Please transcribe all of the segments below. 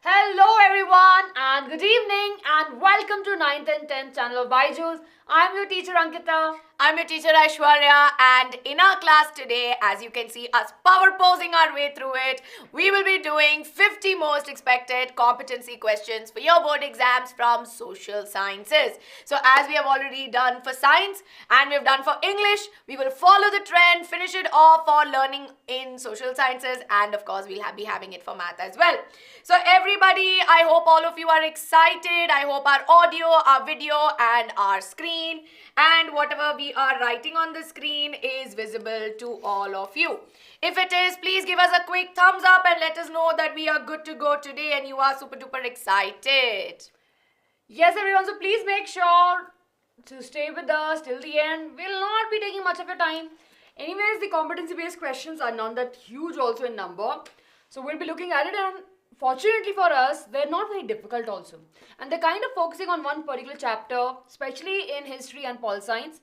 Hello everyone and good evening and welcome to 9th and 10th channel of BYJU'S. I'm your teacher Ankita. I'm your teacher Aishwarya, and in our class today, as you can see us power posing our way through it, we will be doing 50 most expected competency questions for your board exams from social sciences. So as we have already done for science and we have done for English, we will follow the trend, finish it off for learning in social sciences, and of course we'll be having it for math as well. So everybody, I hope all of you are excited. I hope our audio, our video and our screen and whatever we are writing on the screen is visible to all of you. If it is, please give us a quick thumbs up and let us know that we are good to go today and you are super duper excited. Yes everyone, so please make sure to stay with us till the end. We'll not be taking much of your time. Anyways, the competency based questions are not that huge also in number. So we'll be looking at it, and fortunately for us, they're not very difficult also. And they're kind of focusing on one particular chapter, especially in history and pol science.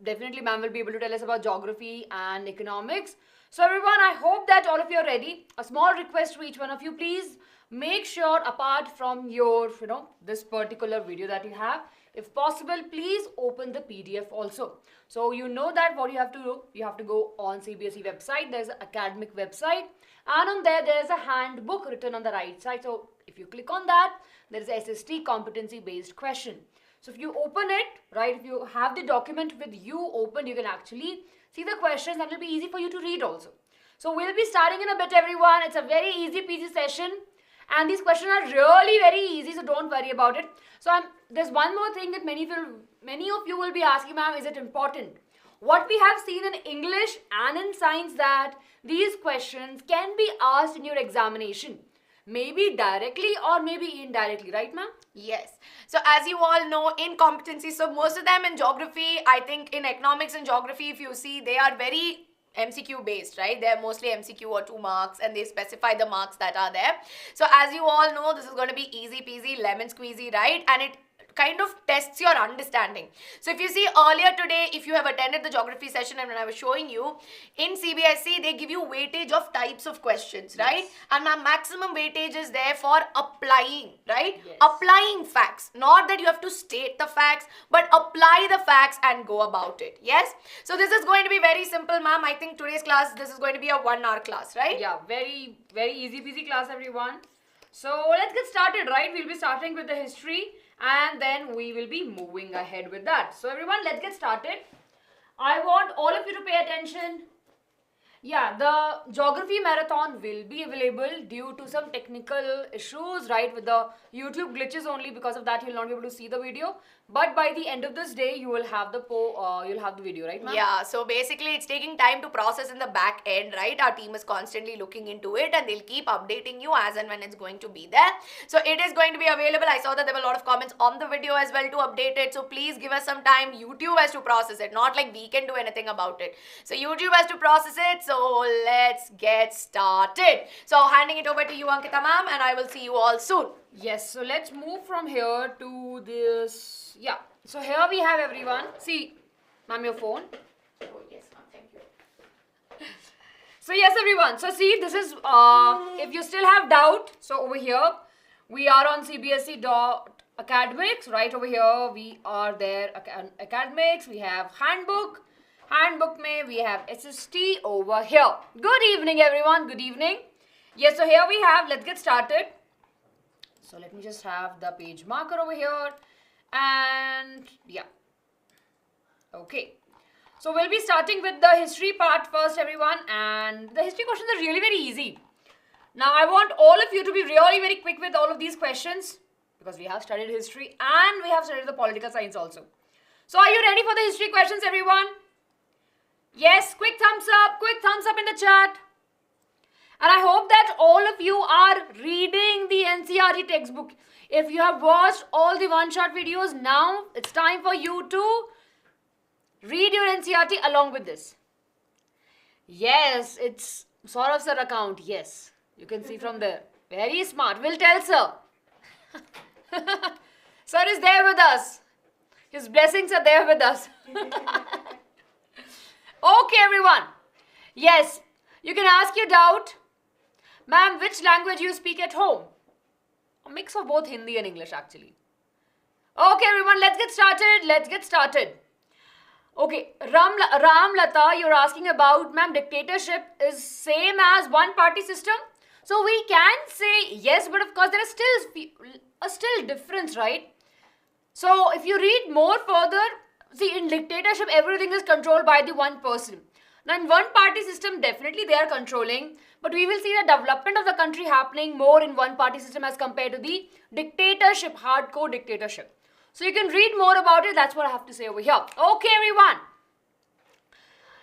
Definitely ma'am will be able to tell us about geography and economics. So everyone, I hope that all of you are ready. A small request to each one of you, please make sure apart from your, this particular video that you have, if possible, please open the PDF also. So you know that what you have to do, you have to go on CBSE website. There's an academic website, and on there's a handbook written on the right side. So if you click on that, there is a SST competency based question. So if you open it, right, if you have the document with you open, you can actually see the questions and it will be easy for you to read also. So we'll be starting in a bit everyone. It's a very easy peasy session. And these questions are really very easy, so don't worry about it. So there's one more thing that many of you will be asking, ma'am, is it important? What we have seen in English and in science that these questions can be asked in your examination. Maybe directly or maybe indirectly, right ma'am? Yes. So as you all know, in competency, so most of them in geography, I think in economics and geography, if you see, they are very MCQ based, right? They're mostly MCQ or 2 marks and they specify the marks that are there. So as you all know, this is going to be easy peasy, lemon squeezy, right? And it kind of tests your understanding. So if you see earlier today, if you have attended the geography session and when I was showing you, in CBSE, they give you weightage of types of questions, right? Yes. And my maximum weightage is there for applying, right? Yes. Applying facts. Not that you have to state the facts, but apply the facts and go about it. Yes? So this is going to be very simple, ma'am. I think today's class, this is going to be a 1-hour class, right? Yeah, very, very easy peasy class, everyone. So let's get started, right? We'll be starting with the history and then we will be moving ahead with that. So everyone, let's get started. I want all of you to pay attention. Yeah, the geography marathon will be available due to some technical issues, right, with the YouTube glitches only. Because of that, you'll not be able to see the video. But by the end of this day, you will have the video, right, ma'am? Yeah, so basically it's taking time to process in the back end, right? Our team is constantly looking into it and they'll keep updating you as and when it's going to be there. So it is going to be available. I saw that there were a lot of comments on the video as well to update it. So please give us some time. YouTube has to process it, not like we can do anything about it. So YouTube has to process it. So let's get started. So handing it over to you, Ankita ma'am, and I will see you all soon. Yes, so let's move from here to this. Yeah, so here we have everyone. See, ma'am, your phone. Oh, yes, ma'am, thank you. So yes, everyone. So see, this is, if you still have doubt, so over here, we are on CBSE.academics. Right over here, we are there, academics. We have handbook. Handbook mein we have SST over here. Good evening, everyone. Good evening. Yes, so here we have, let's get started. So let me just have the page marker over here. And yeah. Okay. So we'll be starting with the history part first, everyone. And the history questions are really very easy. Now I want all of you to be really very quick with all of these questions, because we have studied history and we have studied the political science also. So are you ready for the history questions, everyone? Yes, quick thumbs up in the chat. And I hope that all of you are reading the NCERT textbook. If you have watched all the one-shot videos, now it's time for you to read your NCERT along with this. Yes, it's Saurav's account. Yes, you can see from there. Very smart. We'll tell sir. Sir is there with us. His blessings are there with us. Okay, everyone. Yes, you can ask your doubt. Ma'am, which language you speak at home? a mix of both Hindi and English actually. Okay, everyone, let's get started. Okay, Ram Lata, you're asking about, ma'am, dictatorship is same as one party system? So we can say yes, but of course there is still difference, right? So if you read more further, see, in dictatorship everything is controlled by the one person. Now in one party system definitely they are controlling, but we will see the development of the country happening more in one party system as compared to the dictatorship, hardcore dictatorship. So you can read more about it, that's what I have to say over here. Okay, everyone,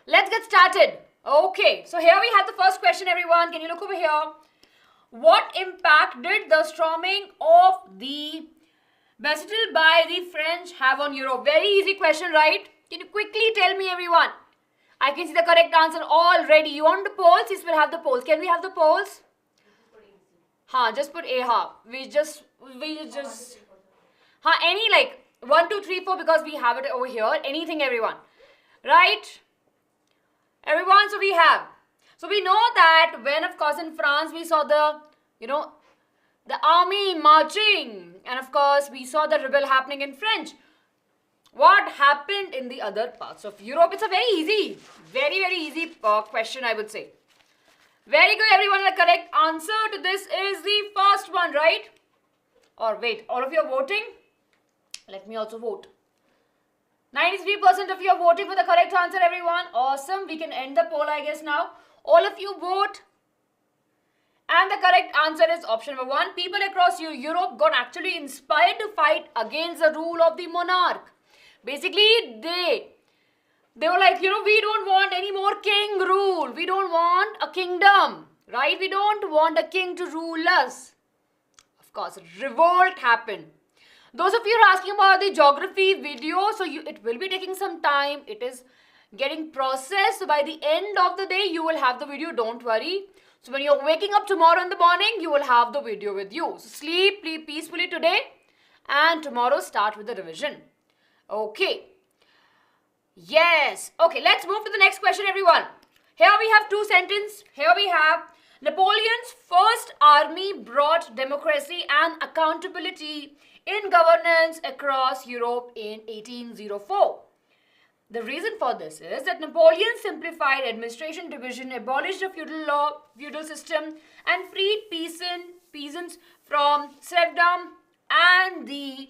let's get started. Okay, so here we have the first question, everyone. Can you look over here? What impact did the storming of the Bastille by the French have on Europe? Very easy question, right? Can you quickly tell me, everyone? I can see the correct answer already. You want the polls? Yes, we'll have the polls. Can we have the polls? Just put A. We just any like 1, 2, 3, 4 because we have it over here. Anything, everyone. Right? Everyone, so we know that when, of course, in France we saw the army marching, and of course we saw the rebel happening in French. What happened in the other parts of Europe? It's a very easy, very easy question, I would say. Very good, everyone. The correct answer to this is the first one, right? Or wait, all of you are voting? Let me also vote. 93% of you are voting for the correct answer, everyone. Awesome. We can end the poll, I guess, now. All of you vote. And the correct answer is option number 1. People across Europe got actually inspired to fight against the rule of the monarch. Basically, they were like, we don't want any more king rule. We don't want a kingdom, right? We don't want a king to rule us. Of course, revolt happened. Those of you who are asking about the geography video, so it will be taking some time. It is getting processed. So by the end of the day, you will have the video. Don't worry. So when you're waking up tomorrow in the morning, you will have the video with you. So sleep peacefully today and tomorrow start with the revision. Okay. Yes. Okay, let's move to the next question, everyone. Here we have two sentences. Here we have Napoleon's first army brought democracy and accountability in governance across Europe in 1804. The reason for this is that Napoleon simplified administration division, abolished the feudal system, and freed peasants from serfdom and the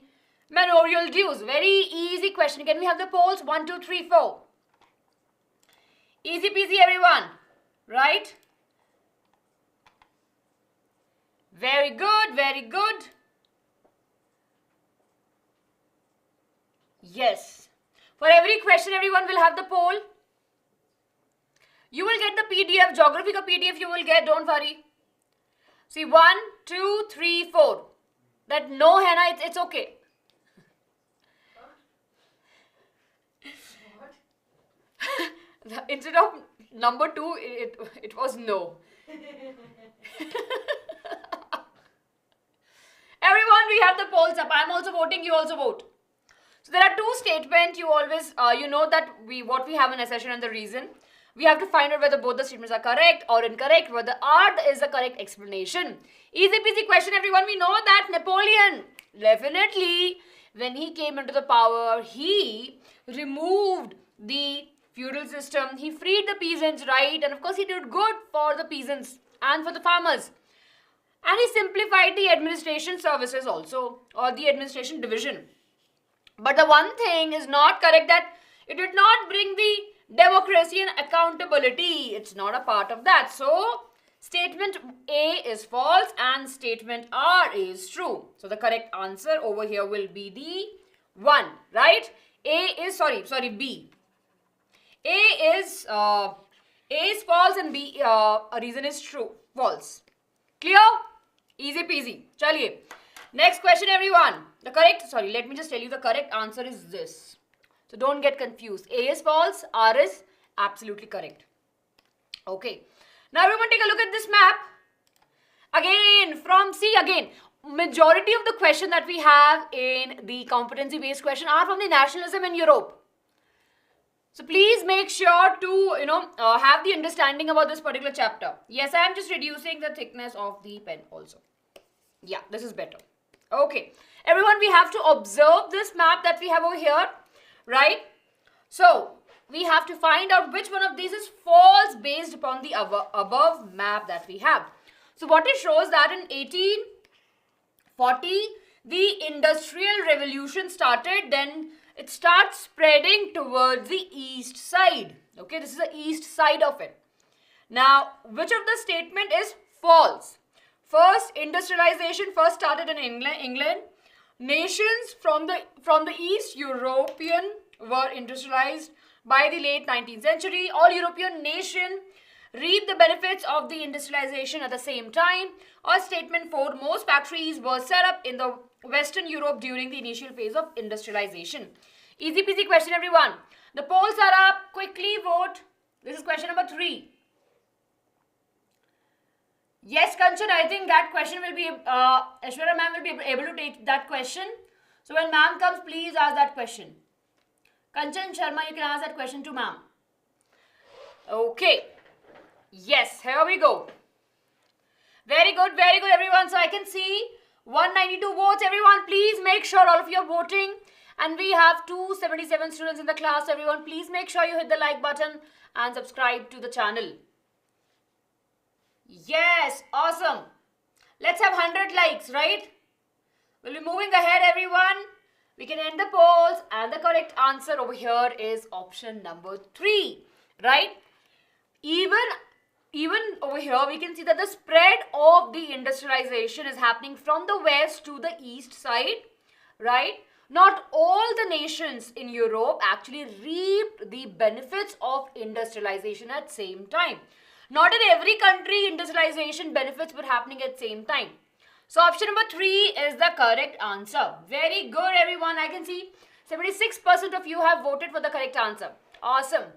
manorial dues. Very easy question. Can we have the polls? 1, 2, 3, 4. Easy peasy, everyone. Right? Very good, very good. Yes. For every question, everyone will have the poll. You will get the PDF, geography ka PDF you will get, don't worry. See, 1, 2, 3, 4. That no, Hannah, it's okay. Instead of number 2, it was no. Everyone, we have the polls up. I'm also voting, you also vote. So there are two statements. You always, you know that what we have in a session and the reason. We have to find out whether both the statements are correct or incorrect, whether R is the correct explanation. Easy peasy question, everyone. We know that Napoleon, definitely, when he came into the power, he removed the feudal system. He freed the peasants, right? And of course, he did good for the peasants and for the farmers. And he simplified the administration services also, or the administration division. But the one thing is not correct, that it did not bring the democracy and accountability. It's not a part of that. So, statement A is false and statement R is true. So, the correct answer over here will be the 1, right? A is, B. A is false and B, a reason is true, false. Clear? Easy peasy. Chaliye. Next question, everyone. Let me just tell you the correct answer is this. So don't get confused. A is false, R is absolutely correct. Okay. Now everyone take a look at this map. Again, majority of the question that we have in the competency based question are from the nationalism in Europe. So please make sure to, have the understanding about this particular chapter. Yes, I am just reducing the thickness of the pen also. Yeah, this is better. Okay. Everyone, we have to observe this map that we have over here, right? So, we have to find out which one of these is false based upon the above map that we have. So, what it shows that in 1840, the Industrial Revolution started, then it starts spreading towards the east side. Okay, this is the east side of it. Now, which of the statement is false? First, industrialization first started in England. Nations from the East European were industrialized by the late 19th century. All European nations reaped the benefits of the industrialization at the same time. Or statement 4, most factories were set up in the Western Europe during the initial phase of industrialization. Easy peasy question, everyone. The polls are up. Quickly vote. This is question number 3. Yes, Kanchan, I think that question will be, Aishwarya ma'am will be able to take that question. So when ma'am comes, please ask that question. Kanchan Sharma, you can ask that question to ma'am. Okay. Yes, here we go. Very good, everyone. So I can see 192 votes. Everyone, please make sure all of you are voting. And we have 277 students in the class. Everyone, please make sure you hit the like button and subscribe to the channel. Yes, awesome. Let's have 100 likes, right? We'll be moving ahead, everyone. We can end the polls, and the correct answer over here is option number 3, right? Even over here, we can see that the spread of the industrialization is happening from the west to the east side, right? Not all the nations in Europe actually reaped the benefits of industrialization at the same time. Not in every country industrialization benefits were happening at the same time. So option number 3 is the correct answer. Very good, everyone. I can see 76% of you have voted for the correct answer. Awesome.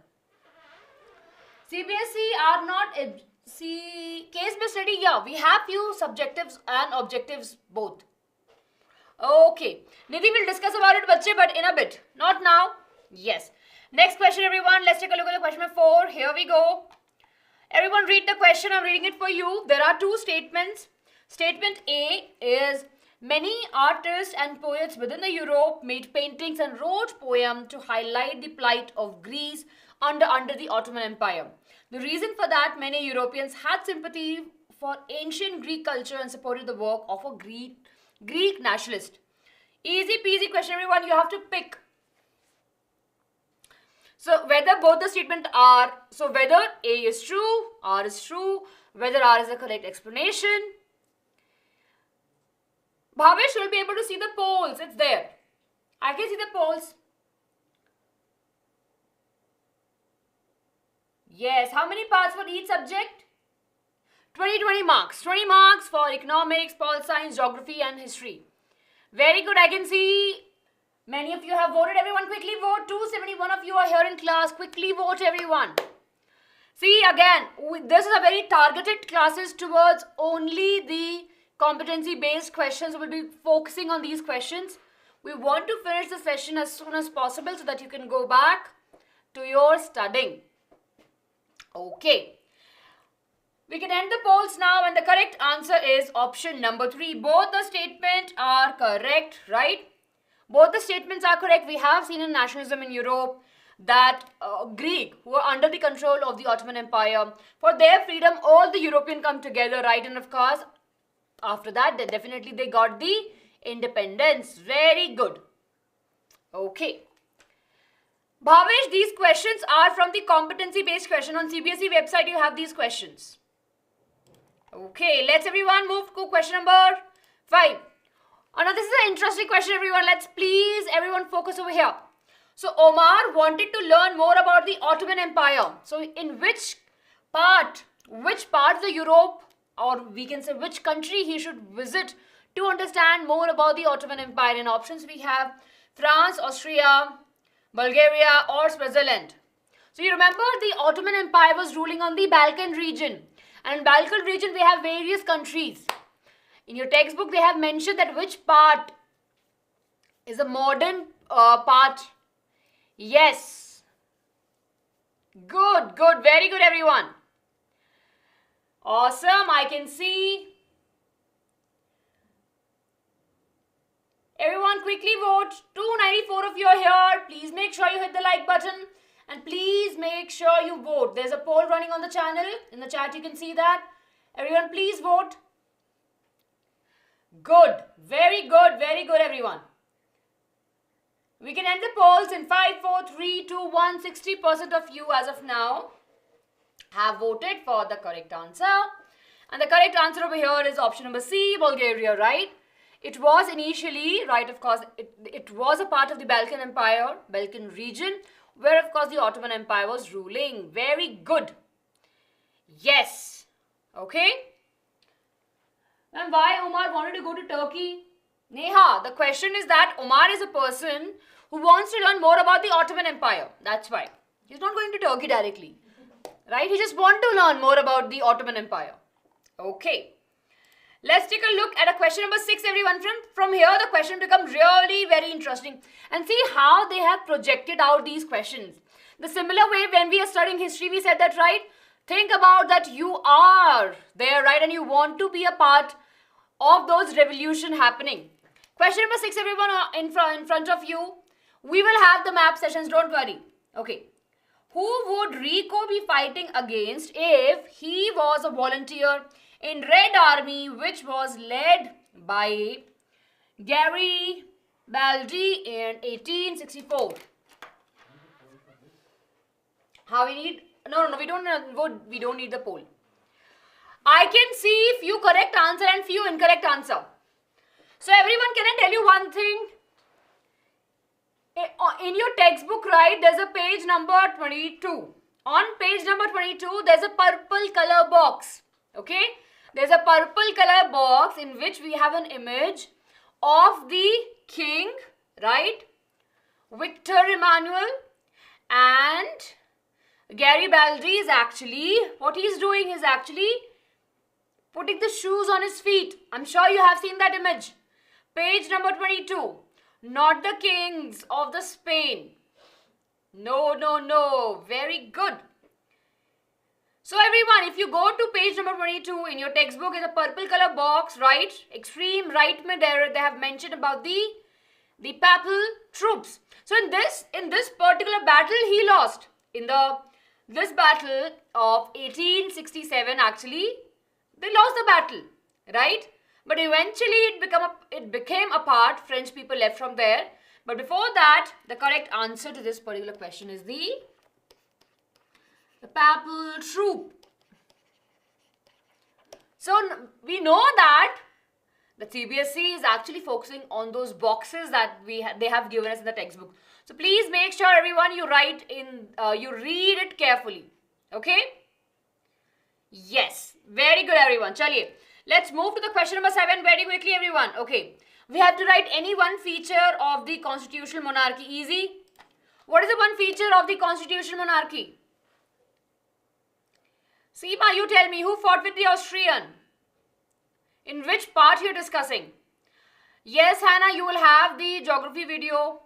CBSE are not case-based study. Yeah, we have few subjectives and objectives both. Okay. Nidhi will discuss about it, bache, but in a bit. Not now. Yes. Next question, everyone. Let's take a look at the question number 4. Here we go. Everyone read the question. I'm reading it for you. There are 2 statements. Statement A is, many artists and poets within the Europe made paintings and wrote poems to highlight the plight of Greece under the Ottoman Empire. The reason for that, many Europeans had sympathy for ancient Greek culture and supported the work of a Greek nationalist. Easy peasy question, everyone. You have to pick. So whether both the statement are, so whether A is true, R is true, whether R is the correct explanation. Bhavesh will be able to see the polls. It's there. I can see the polls. Yes. How many parts for each subject? 20 marks. 20 marks for economics, pol science, geography and history. Very good. I can see many of you have voted. Everyone quickly vote. 271 of you are here in class. Quickly vote, everyone. See, again, this is a very targeted classes towards only the competency-based questions. We'll be focusing on these questions. We want to finish the session as soon as possible so that you can go back to your studying. Okay. We can end the polls now, and the correct answer is option number 3. Both the statements are correct, right? Both the statements are correct. We have seen in nationalism in Europe that Greek, who were under the control of the Ottoman Empire, for their freedom, all the European come together, right? And of course, after that, definitely they got the independence. Very good. Okay. Bhavesh, these questions are from the competency-based question. On CBSE website, you have these questions. Okay, let's everyone move to question number 5. Now, this is an interesting question, everyone. Let's please, everyone, focus over here. So, Omar wanted to learn more about the Ottoman Empire. So, in which part of the Europe, or we can say which country he should visit to understand more about the Ottoman Empire? In options, we have France, Austria, Bulgaria, or Switzerland. So, you remember the Ottoman Empire was ruling on the Balkan region. And in Balkan region, we have various countries. In your textbook, they have mentioned that which part is a modern part. Yes. Good, good. Very good, everyone. Awesome. I can see Everyone quickly vote. 294 of you are here. Please make sure you hit the like button. And please make sure you vote. There's a poll running on the channel. In the chat you can see that. Everyone please vote. Good. Very good. Very good everyone. We can end the polls in 5, 4, 3, 2, 1. 60% of you as of now have voted for the correct answer. And the correct answer over here is option number C, Bulgaria, right? It was initially, right, of course, it was a part of the Balkan Empire, Balkan region, where of course the Ottoman Empire was ruling. Very good. Yes. Okay. And why Omar wanted to go to Turkey? Neha, the question is that Omar is a person who wants to learn more about the Ottoman Empire. That's why. He's not going to Turkey directly. Right? He just wants to learn more about the Ottoman Empire. Okay. Let's take a look at a question number 6, everyone. From here, the question becomes really very interesting. And see how they have projected out these questions. The similar way when we are studying history, we said that, right? Think about that you are there, right? And you want to be a part of those revolution happening. Question number 6, everyone, in front of you. We will have the map sessions, don't worry. Okay. Who would Rico be fighting against if he was a volunteer in Red Army, which was led by Gary Baldi in 1864? How we need? No, we don't vote. We don't need the poll. I can see few correct answer and few incorrect answer. So everyone, can I tell you one thing? In your textbook, right, there's a page number 22. On page number 22, there's a purple color box. Okay? There's a purple color box in which we have an image of the king, right? Victor Emmanuel, and Garibaldi is actually, what he's doing is actually putting the shoes on his feet. I'm sure you have seen that image. Page number 22. Not the kings of the Spain. No. Very good. So everyone, if you go to page number 22 in your textbook, is a purple color box, right? Extreme right mid there, they have mentioned about the papal troops. So in this particular battle, he lost. In this battle of 1867, actually, they lost the battle, right? But eventually it became a part. French people left from there. But before that, the correct answer to this particular question is the papal troop. So we know that the CBSE is actually focusing on those boxes that they have given us in the textbook. So please make sure everyone you read it carefully. Okay? Yes. Very good everyone. Chaliye. Let's move to the question number 7 very quickly, everyone. Okay. We have to write any one feature of the constitutional monarchy. Easy. What is the one feature of the constitutional monarchy? Seema, you tell me, who fought with the Austrian? In which part you're discussing? Yes, Hannah, you will have the geography video.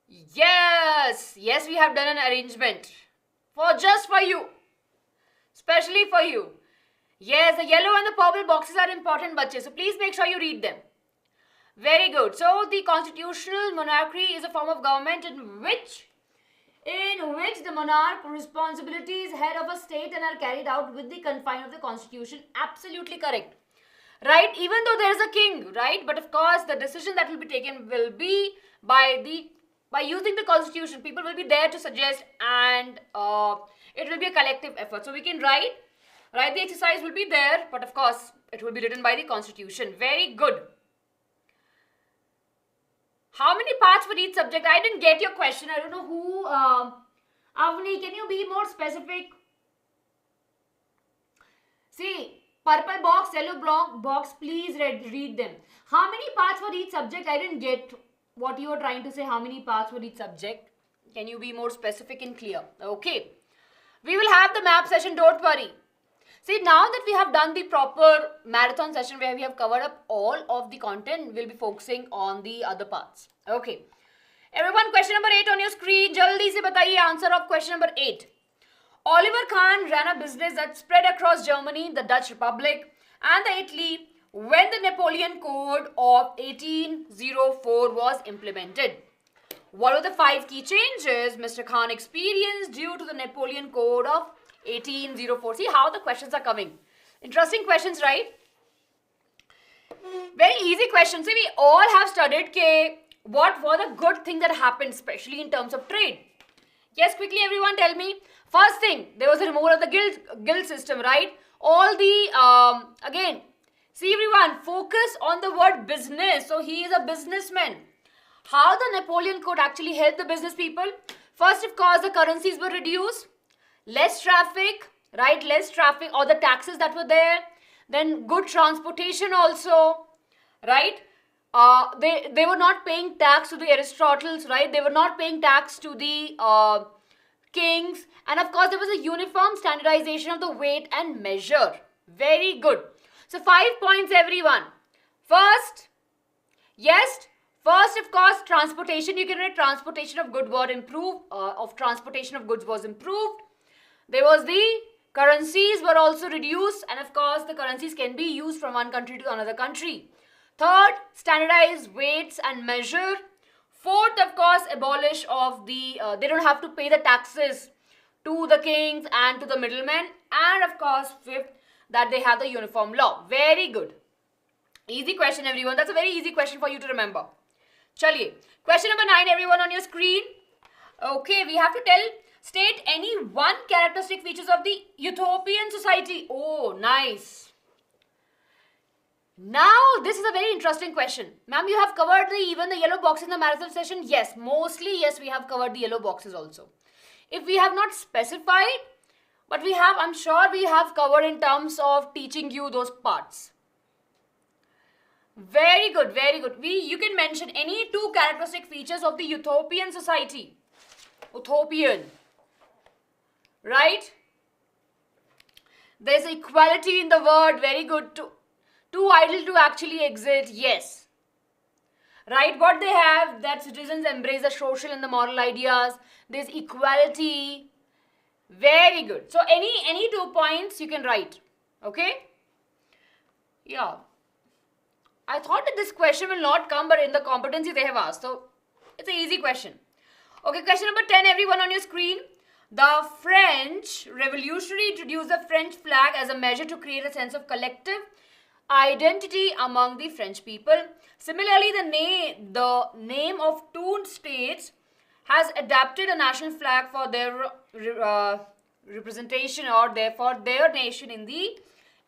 Yes, we have done an arrangement just for you. Especially for you. Yes, the yellow and the purple boxes are important, bache. So please make sure you read them. Very good. So the constitutional monarchy is a form of government in which the monarch responsibilities head of a state and are carried out with the confine of the constitution. Absolutely correct. Right? Even though there is a king, right? But of course, the decision that will be taken will be by using the constitution. People will be there to suggest, and it will be a collective effort. So we can write, the exercise will be there, but of course, it will be written by the constitution. Very good. How many parts for each subject? I didn't get your question. I don't know who. Avni, can you be more specific? See, purple box, yellow box, please read them. How many parts for each subject? I didn't get what you were trying to say. How many parts for each subject? Can you be more specific and clear? Okay. We will have the map session, don't worry. See, now that we have done the proper marathon session where we have covered up all of the content, we'll be focusing on the other parts. Okay. Everyone, question number 8 on your screen. Jaldi se bataiye answer of question number 8. Oliver Kahn ran a business that spread across Germany, the Dutch Republic, and the Italy, when the Napoleon Code of 1804 was implemented? What were the 5 key changes Mr. Khan experienced due to the Napoleon Code of 1804? See how the questions are coming. Interesting questions, right? Very easy questions. See, we all have studied what were the good things that happened, especially in terms of trade. Yes, quickly everyone tell me. First thing, there was a removal of the guild system, right? All the, again, see everyone, focus on the word business. So he is a businessman. How the Napoleon Code actually helped the business people? First, of course, the currencies were reduced. Less traffic, right? Less traffic, or the taxes that were there. Then good transportation also, right? They were not paying tax to the Aristotles, right? They were not paying tax to the kings. And of course, there was a uniform standardization of the weight and measure. Very good. So 5 points, everyone. First, yes. First, of course, transportation. You can read transportation of goods were improved. Transportation of goods was improved. There was the currencies were also reduced, and of course, the currencies can be used from one country to another country. Third, standardized weights and measure. Fourth, of course, abolish of the they don't have to pay the taxes to the kings and to the middlemen. And of course, fifth, that they have the uniform law. Very good. Easy question, everyone. That's a very easy question for you to remember. Chaliye. Question number 9, everyone on your screen. Okay, we have to state any one characteristic features of the utopian society. Oh, nice. Now, this is a very interesting question. Ma'am, you have covered even the yellow boxes in the marathon session? Yes, mostly, yes, we have covered the yellow boxes also. If we have not specified, but we have, I'm sure we have covered in terms of teaching you those parts. Very good, very good. You can mention any 2 characteristic features of the utopian society. Utopian. Right? There's equality in the word. Very good. Too idle to actually exist. Yes. Right? What they have, that citizens embrace the social and the moral ideas. There's equality. Very good. So any 2 points you can write. Okay? Yeah. I thought that this question will not come, but in the competency they have asked. So, it's an easy question. Okay, question number 10, everyone on your screen. The French Revolutionary introduced the French flag as a measure to create a sense of collective identity among the French people. Similarly, the name of 2 states has adapted a national flag for their representation or therefore their nation in the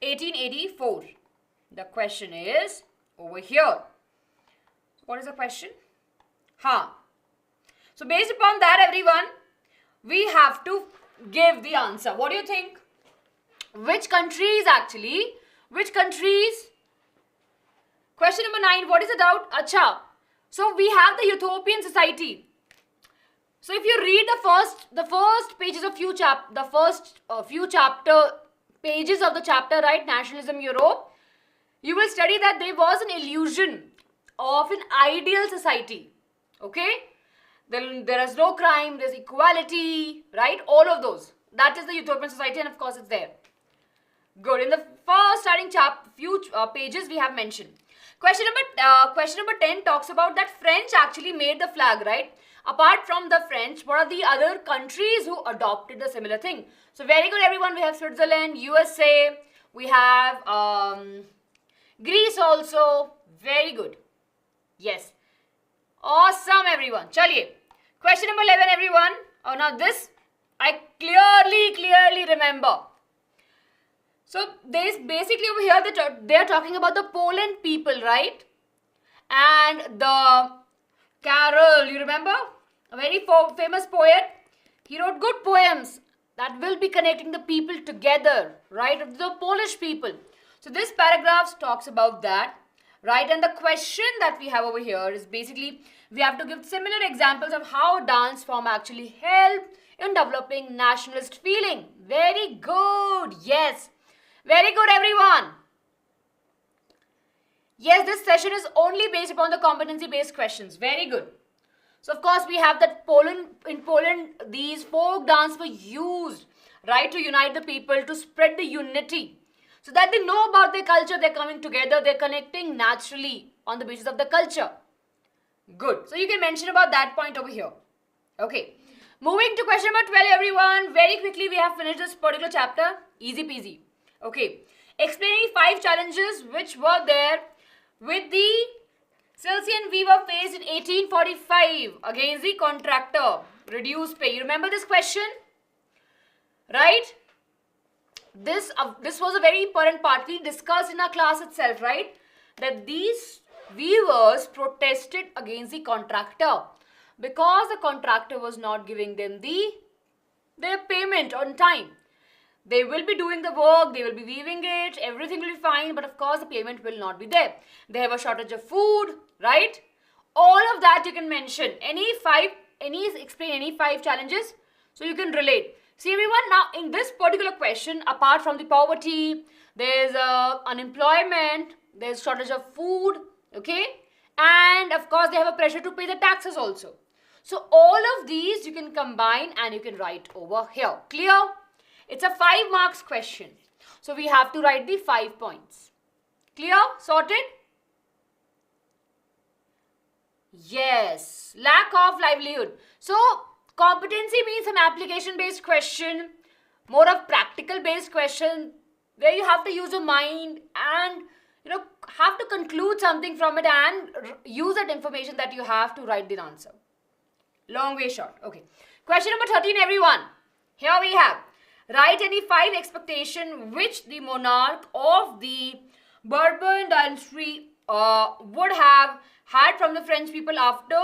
1884. The question is over here. What is the question? So based upon that, everyone, we have to give the answer. What do you think? Which countries actually? Which countries? Question number 9. What is the doubt? Acha. So we have the utopian society. So if you read the first pages of few pages of the chapter, right? Nationalism Europe. You will study that there was an illusion of an ideal society. Okay? There is no crime, there's equality, right? All of those. That is the utopian society, and of course it's there. Good. In the first starting few pages we have mentioned. Question number 10 talks about that French actually made the flag, right? Apart from the French, what are the other countries who adopted the similar thing? So very good, everyone. We have Switzerland, USA, we have Greece also. Very good. Yes. Awesome, everyone. Chaliye. Question number 11, everyone. Oh, now this I clearly remember. So there's basically over here they're talking about the Poland people, right? And the Carol, you remember? A very famous poet. He wrote good poems that will be connecting the people together, right? The Polish people. So this paragraph talks about that, right? And the question that we have over here is basically we have to give similar examples of how dance form actually helped in developing nationalist feeling. Very good. Yes. Very good, everyone. Yes, this session is only based upon the competency-based questions. Very good. So, of course, we have that in Poland, these folk dance were used, right, to unite the people, to spread the unity. So that they know about their culture, they're coming together, they're connecting naturally on the basis of the culture. Good. So you can mention about that point over here. Okay. Moving to question number 12, everyone. Very quickly, we have finished this particular chapter. Easy peasy. Okay. Explaining 5 challenges which were there with the Silesian weaver faced in 1845 against the contractor. Reduced pay. You remember this question? Right? This was a very important part. We discussed in our class itself, right? That these weavers protested against the contractor because the contractor was not giving them their payment on time. They will be doing the work, they will be weaving it, everything will be fine, but of course the payment will not be there. They have a shortage of food, right? All of that you can mention. Explain any 5 challenges so you can relate. See everyone, now in this particular question, apart from the poverty, there's unemployment, there's shortage of food, okay? And of course they have a pressure to pay the taxes also. So all of these you can combine and you can write over here. Clear? It's a 5 marks question. So we have to write the 5 points. Clear? Sorted? Yes. Lack of livelihood. So competency means an application-based question, more of practical-based question where you have to use your mind and have to conclude something from it and use that information that you have to write the answer. Long way short. Okay. Question number 13, everyone. Here we have. Write any 5 expectations which the monarch of the Bourbon dynasty would have had from the French people after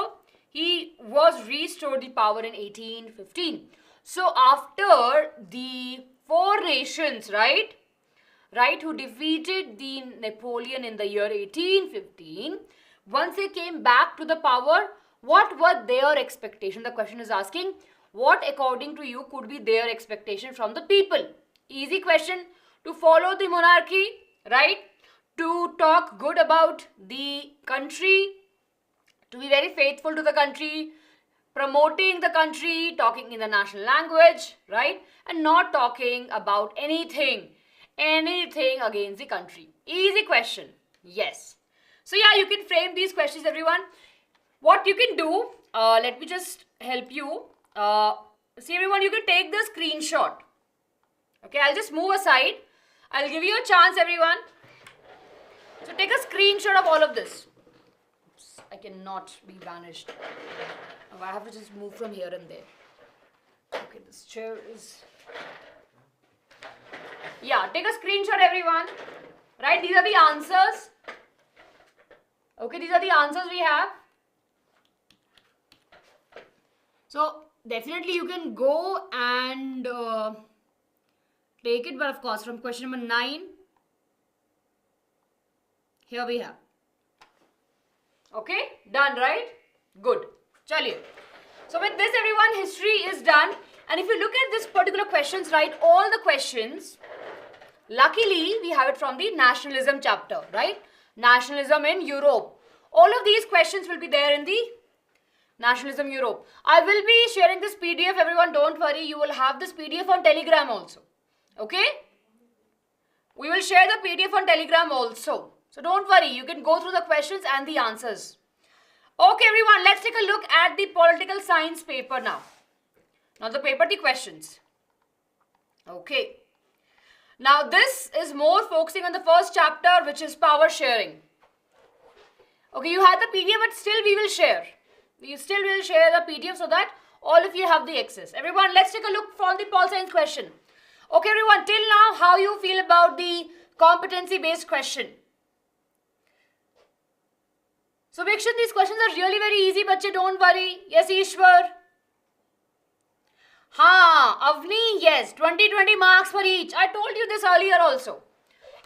he was restored the power in 1815. So after the 4 nations, right, who defeated the Napoleon in the year 1815, once they came back to the power, what were their expectations? The question is asking, what according to you could be their expectation from the people? Easy question. To follow the monarchy, right? To talk good about the country, to be very faithful to the country, promoting the country, talking in the national language, right? And not talking about anything against the country. Easy question. Yes. So yeah, you can frame these questions, everyone. What you can do, let me just help you. See everyone, you can take the screenshot. Okay, I'll just move aside. I'll give you a chance, everyone. So take a screenshot of all of this. Oops, I cannot be banished. I have to just move from here and there. Okay, this chair is... Yeah, take a screenshot, everyone. Right, these are the answers. Okay, these are the answers we have. So, definitely you can go and take it, but of course from question number 9, here we have. Okay, done, right? Good. Chaliye. So with this, everyone, history is done. And if you look at this particular questions, right, all the questions, luckily we have it from the nationalism chapter, right? Nationalism in Europe. All of these questions will be there in the Nationalism Europe. I will be sharing this PDF, everyone, don't worry. You will have this PDF on Telegram also. Okay? We will share the PDF on Telegram also. So don't worry, you can go through the questions and the answers. Okay, everyone, let's take a look at the political science paper now. Not the paper, the questions. Okay. Now this is more focusing on the first chapter, which is power sharing. Okay, you had the PDF, but still we will share. We still will share the PDF so that all of you have the access. Everyone, let's take a look for the pol science question. Okay, everyone, till now, how you feel about the competency-based question? So, Vikshan, these questions are really very easy, bache, don't worry. Yes, Ishwar. Avni, yes, 20 marks for each. I told you this earlier also.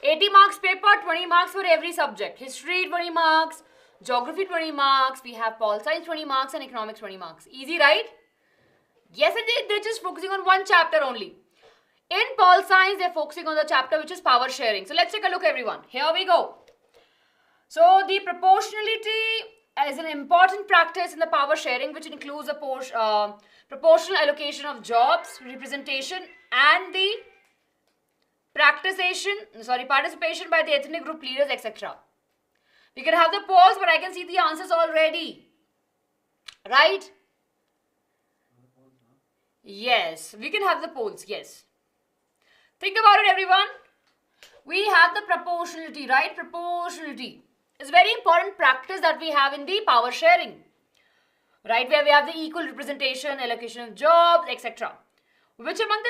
80 marks paper, 20 marks for every subject. History, 20 marks. Geography 20 marks, we have pol science 20 marks and economics 20 marks. Easy, right? Yes, indeed, they're just focusing on one chapter only. In pol science, they're focusing on the chapter which is power sharing. So let's take a look, everyone. Here we go. So the proportionality is an important practice in the power sharing, which includes a proportional allocation of jobs, representation, and the participation by the ethnic group leaders, etc. We can have the polls, but I can see the answers already. Right? Yes, we can have the polls, yes. Think about it, everyone. We have the proportionality, right? Proportionality is very important practice that we have in the power sharing, right? Where we have the equal representation, allocation of jobs, etc. Which among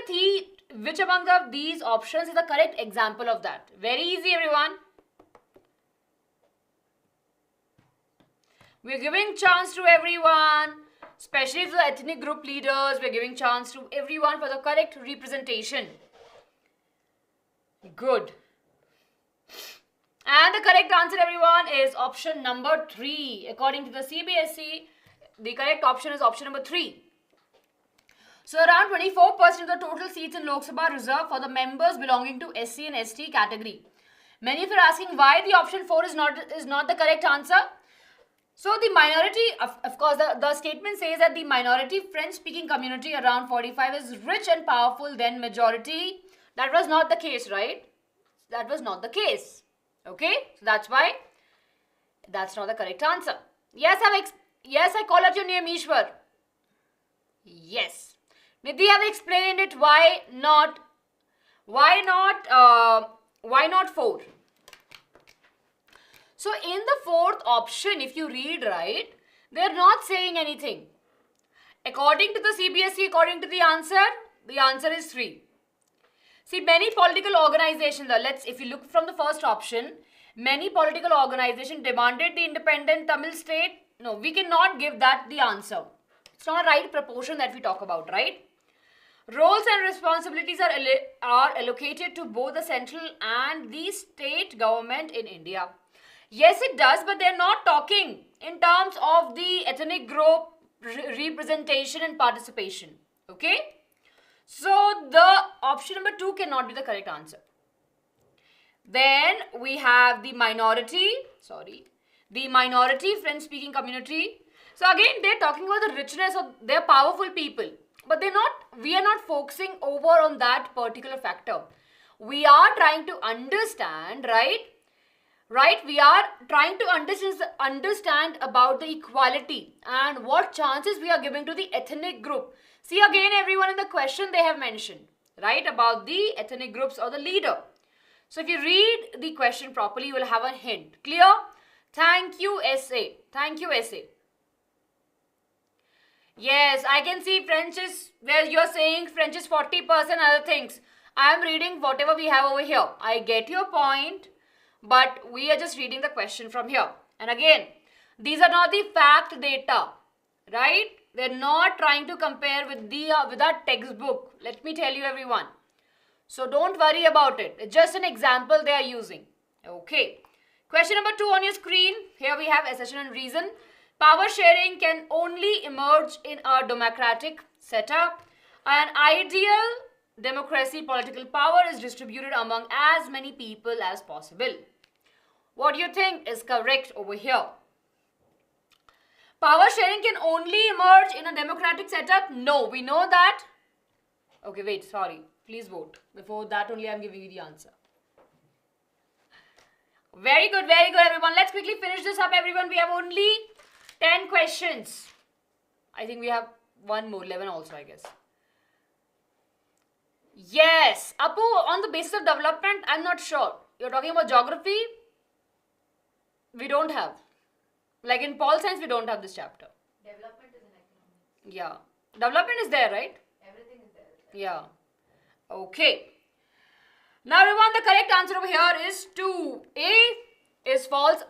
these options is the correct example of that? Very easy, everyone. We're giving chance to everyone, especially to the ethnic group leaders. We're giving chance to everyone for the correct representation. Good. And the correct answer, everyone, is option number 3. According to the CBSE, the correct option is option number 3. So around 24% of the total seats in Lok Sabha reserved for the members belonging to SC and ST category. Many of you are asking why the option 4 is not the correct answer. So the minority, of course, the statement says that the minority French-speaking community around 45 is rich and powerful than majority. That was not the case, right? That was not the case. Okay, so that's why that's not the correct answer. Yes, I call out your name, Ishwar. Yes. Nidhi, have explained it. Why not 4? So in the fourth option, if you read right, they're not saying anything. According to the CBSE, according to the answer is 3. See, many political organizations, if you look from the first option, many political organizations demanded the independent Tamil state. No, we cannot give that the answer. It's not a right proportion that we talk about, right? Roles and responsibilities are allocated to both the central and the state government in India. Yes, it does, but they're not talking in terms of the ethnic group representation and participation. Okay? So, the option number 2 cannot be the correct answer. Then, we have the minority French-speaking community. So, again, they're talking about the richness of their powerful people. But we are not focusing over on that particular factor. We are trying to understand, right? We are trying to understand about the equality and what chances we are giving to the ethnic group. See, again, everyone in the question they have mentioned, right, about the ethnic groups or the leader. So if you read the question properly, you will have a hint. Clear? Thank you, SA. Thank you, SA. Yes, I can see French is, where you're saying French is 40% other things. I am reading whatever we have over here. I get your point, but we are just reading the question from here. And again, these are not the fact data, right? They're not trying to compare with our textbook. Let me tell you, everyone. So don't worry about it. It's just an example they are using. Okay. Question number 2 on your screen. Here we have assertion and reason. Power sharing can only emerge in a democratic setup. An ideal democracy, political power is distributed among as many people as possible. What do you think is correct over here? Power sharing can only emerge in a democratic setup? No, we know that. Okay, wait, sorry. Please vote. Before that only I am giving you the answer. Very good, everyone. Let's quickly finish this up, everyone. We have only 10 questions. I think we have one more, 11 also, I guess. Yes. Apu, on the basis of development, I'm not sure. You're talking about geography? We don't have. Like in Pol Science, we don't have this chapter. Development is in economics. Yeah. Development is there, right? Everything is there. Yeah. Okay. Now, everyone, the correct answer over here is 2. A is false.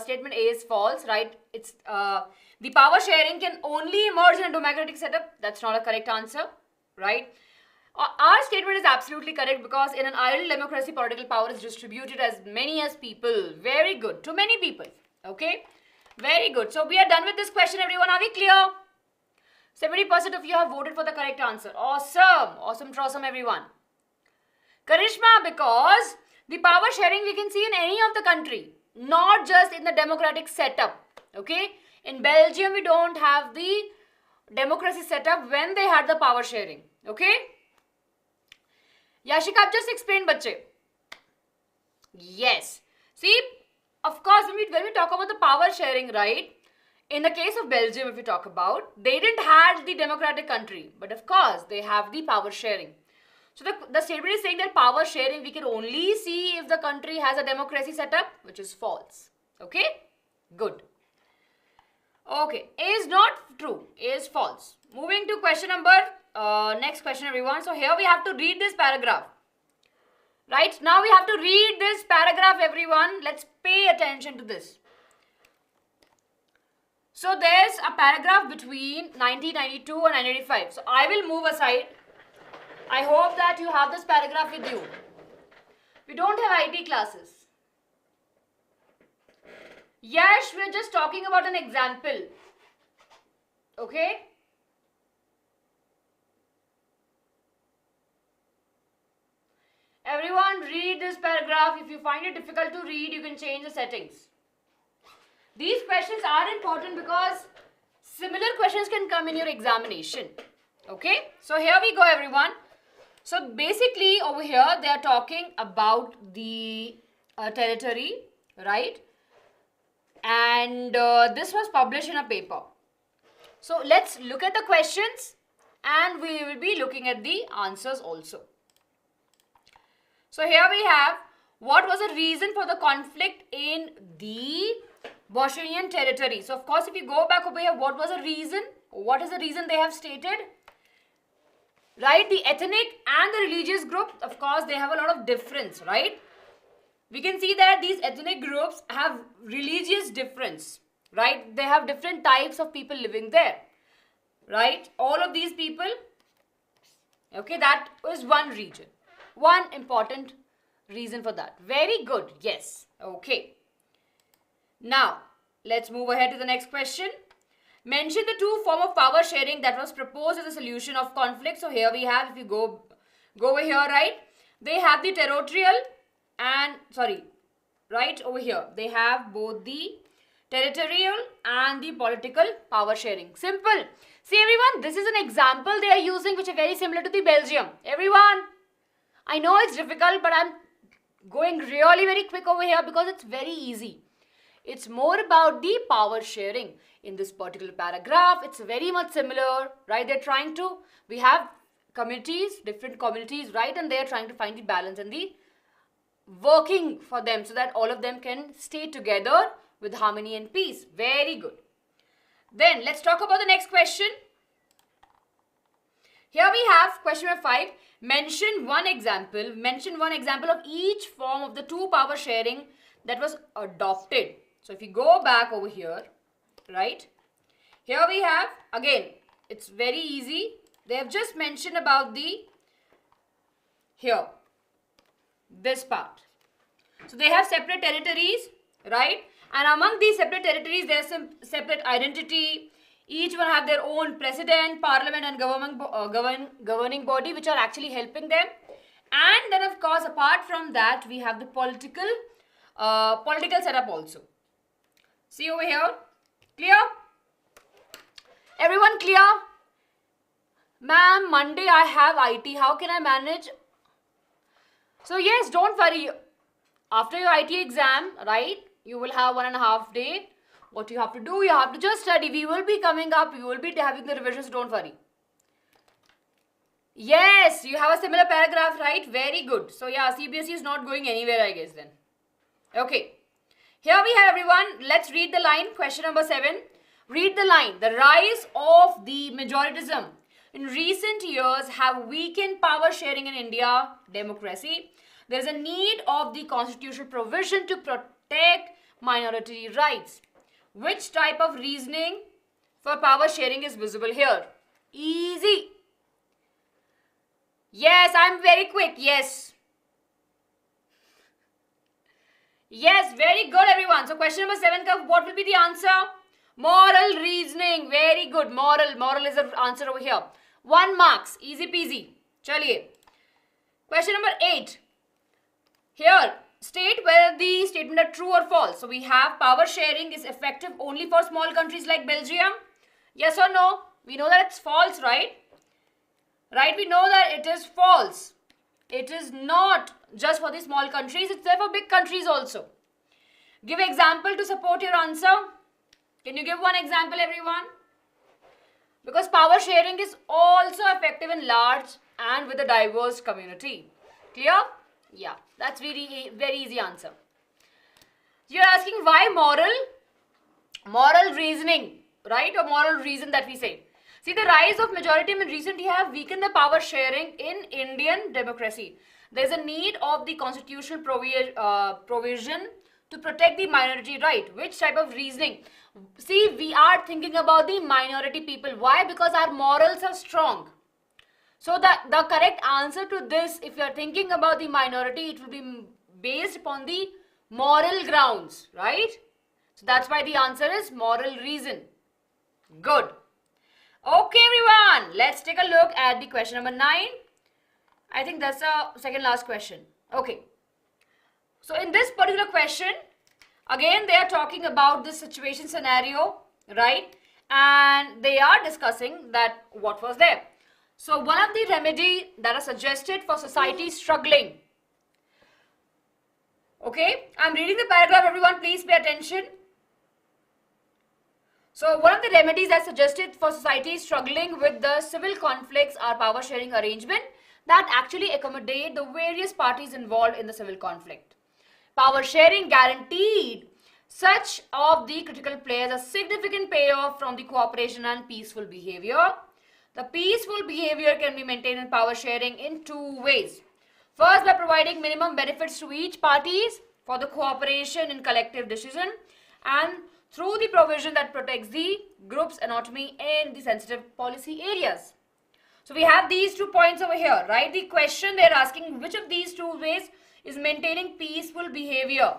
Statement A is false, right? It's the power sharing can only emerge in a democratic setup. That's not a correct answer, right? Our statement is absolutely correct because in an ideal democracy, political power is distributed as many as people. Very good. To many people. Okay? Very good. So, we are done with this question, everyone. Are we clear? 70% of you have voted for the correct answer. Awesome. Awesome, everyone. Karishma, because the power sharing we can see in any of the country, not just in the democratic setup. Okay? In Belgium, we don't have the democracy setup when they had the power sharing. Okay? Yashika, I've just explained, bache. Yes. See, of course, when we talk about the power sharing, right? In the case of Belgium, if we talk about, they didn't have the democratic country. But of course, they have the power sharing. So the statement is saying that power sharing, we can only see if the country has a democracy setup, which is false. Okay? Good. Okay. A is not true. A is false. Moving to question number, next question, everyone. So here we have to read this paragraph. Right? Now we have to read this paragraph, everyone. Let's pay attention to this. So there's a paragraph between 1992 and 1985. So I will move aside. I hope that you have this paragraph with you. We don't have IT classes. Yes, we're just talking about an example. Okay? Everyone read this paragraph. If you find it difficult to read, you can change the settings. These questions are important because similar questions can come in your examination. Okay? So here we go, everyone. So basically over here they are talking about the territory, right? And this was published in a paper. So let's look at the questions and we will be looking at the answers also. So here we have, what was the reason for the conflict in the Bosnian territory? So of course if you go back over here, what was the reason? What is the reason they have stated? Right, the ethnic and the religious group, of course, they have a lot of difference, right? We can see that these ethnic groups have religious difference, right? They have different types of people living there, right? All of these people, okay, that was one region. One important reason for that. Very good, yes, okay. Now, let's move ahead to the next question. Mention the two forms of power sharing that was proposed as a solution of conflict. So here we have, if you go over here, right? They have the territorial and, right over here. They have both the territorial and the political power sharing. Simple. See everyone, this is an example they are using which is very similar to the Belgium. Everyone, I know it's difficult, but I'm going really very quick over here because it's very easy. It's more about the power sharing. In this particular paragraph, it's very much similar, right? They're trying to, we have communities, different communities, right? And they're trying to find the balance and the working for them so that all of them can stay together with harmony and peace. Very good. Then let's talk about the next question. Here we have question number 5. Mention one example of each form of the two power sharing that was adopted. So if you go back over here, right, here we have, again, it's very easy. They have just mentioned about the, here, this part. So they have separate territories, right? And among these separate territories, there is some separate identity. Each one have their own president, parliament and governing body which are actually helping them. And then of course, apart from that, we have the political setup also. See over here? Clear? Everyone clear? Ma'am, Monday I have IT. How can I manage? So yes, don't worry. After your IT exam, right, you will have 1.5 days. What you have to do, you have to just study. We will be coming up. We will be having the revisions. Don't worry. Yes, you have a similar paragraph, right? Very good. So yeah, CBSE is not going anywhere, I guess then. Okay. Here we have everyone. Let's read the line. Question number 7. Read the line. The rise of the majoritism in recent years have weakened power sharing in India democracy. There is a need of the constitutional provision to protect minority rights. Which type of reasoning for power sharing is visible here? Easy. Yes, I'm very quick. Yes. Yes, very good everyone. So question number 7, what will be the answer? Moral reasoning. Very good. Moral is the answer over here. 1 marks. Easy peasy. Chaliye. Question number 8. Here, state whether the statement are true or false. So we have power sharing is effective only for small countries like Belgium. Yes or no? We know that it's false, right? Right, we know that it is false. It is not just for the small countries, it's there for big countries also. Give example to support your answer. Can you give one example, everyone? Because power sharing is also effective in large and with a diverse community. Clear? Yeah, that's very easy answer. You're asking why moral reasoning, right? Or moral reason that we say. See, the rise of majoritism in recent years have weakened the power sharing in Indian democracy. There's a need of the constitutional provision to protect the minority right. Which type of reasoning? See, we are thinking about the minority people. Why? Because our morals are strong. So the correct answer to this, if you are thinking about the minority, it will be based upon the moral grounds, right? So that's why the answer is moral reason. Good. Okay, everyone, let's take a look at the question number 9. I think that's the second last question. Okay. So in this particular question, again, they are talking about this situation scenario, right? And they are discussing that what was there. So one of the remedy that are suggested for society struggling. Okay, I'm reading the paragraph, everyone, please pay attention. So one of the remedies that suggested for society struggling with the civil conflicts are power sharing arrangement that actually accommodate the various parties involved in the civil conflict. Power sharing guaranteed such of the critical players a significant payoff from the cooperation and peaceful behavior. The peaceful behavior can be maintained in power sharing in two ways. First, by providing minimum benefits to each parties for the cooperation in collective decision, and through the provision that protects the group's autonomy in the sensitive policy areas. So we have these 2 points over here, right? The question they're asking, which of these 2 ways is maintaining peaceful behavior?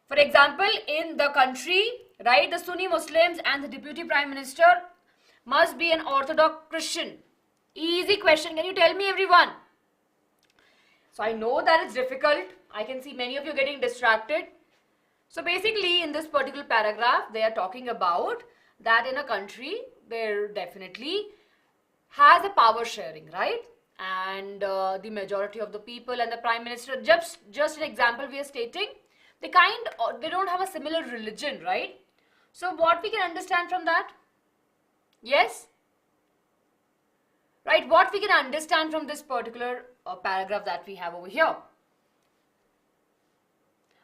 For example, in the country, right, the Sunni Muslims and the Deputy Prime Minister must be an Orthodox Christian. Easy question. Can you tell me, everyone? So I know that it's difficult. I can see many of you getting distracted. So basically, in this particular paragraph, they are talking about that in a country, there definitely has a power sharing, right? And the majority of the people and the Prime Minister, just an example we are stating, they don't have a similar religion, right? So what we can understand from that? Yes? Right, what we can understand from this particular paragraph that we have over here?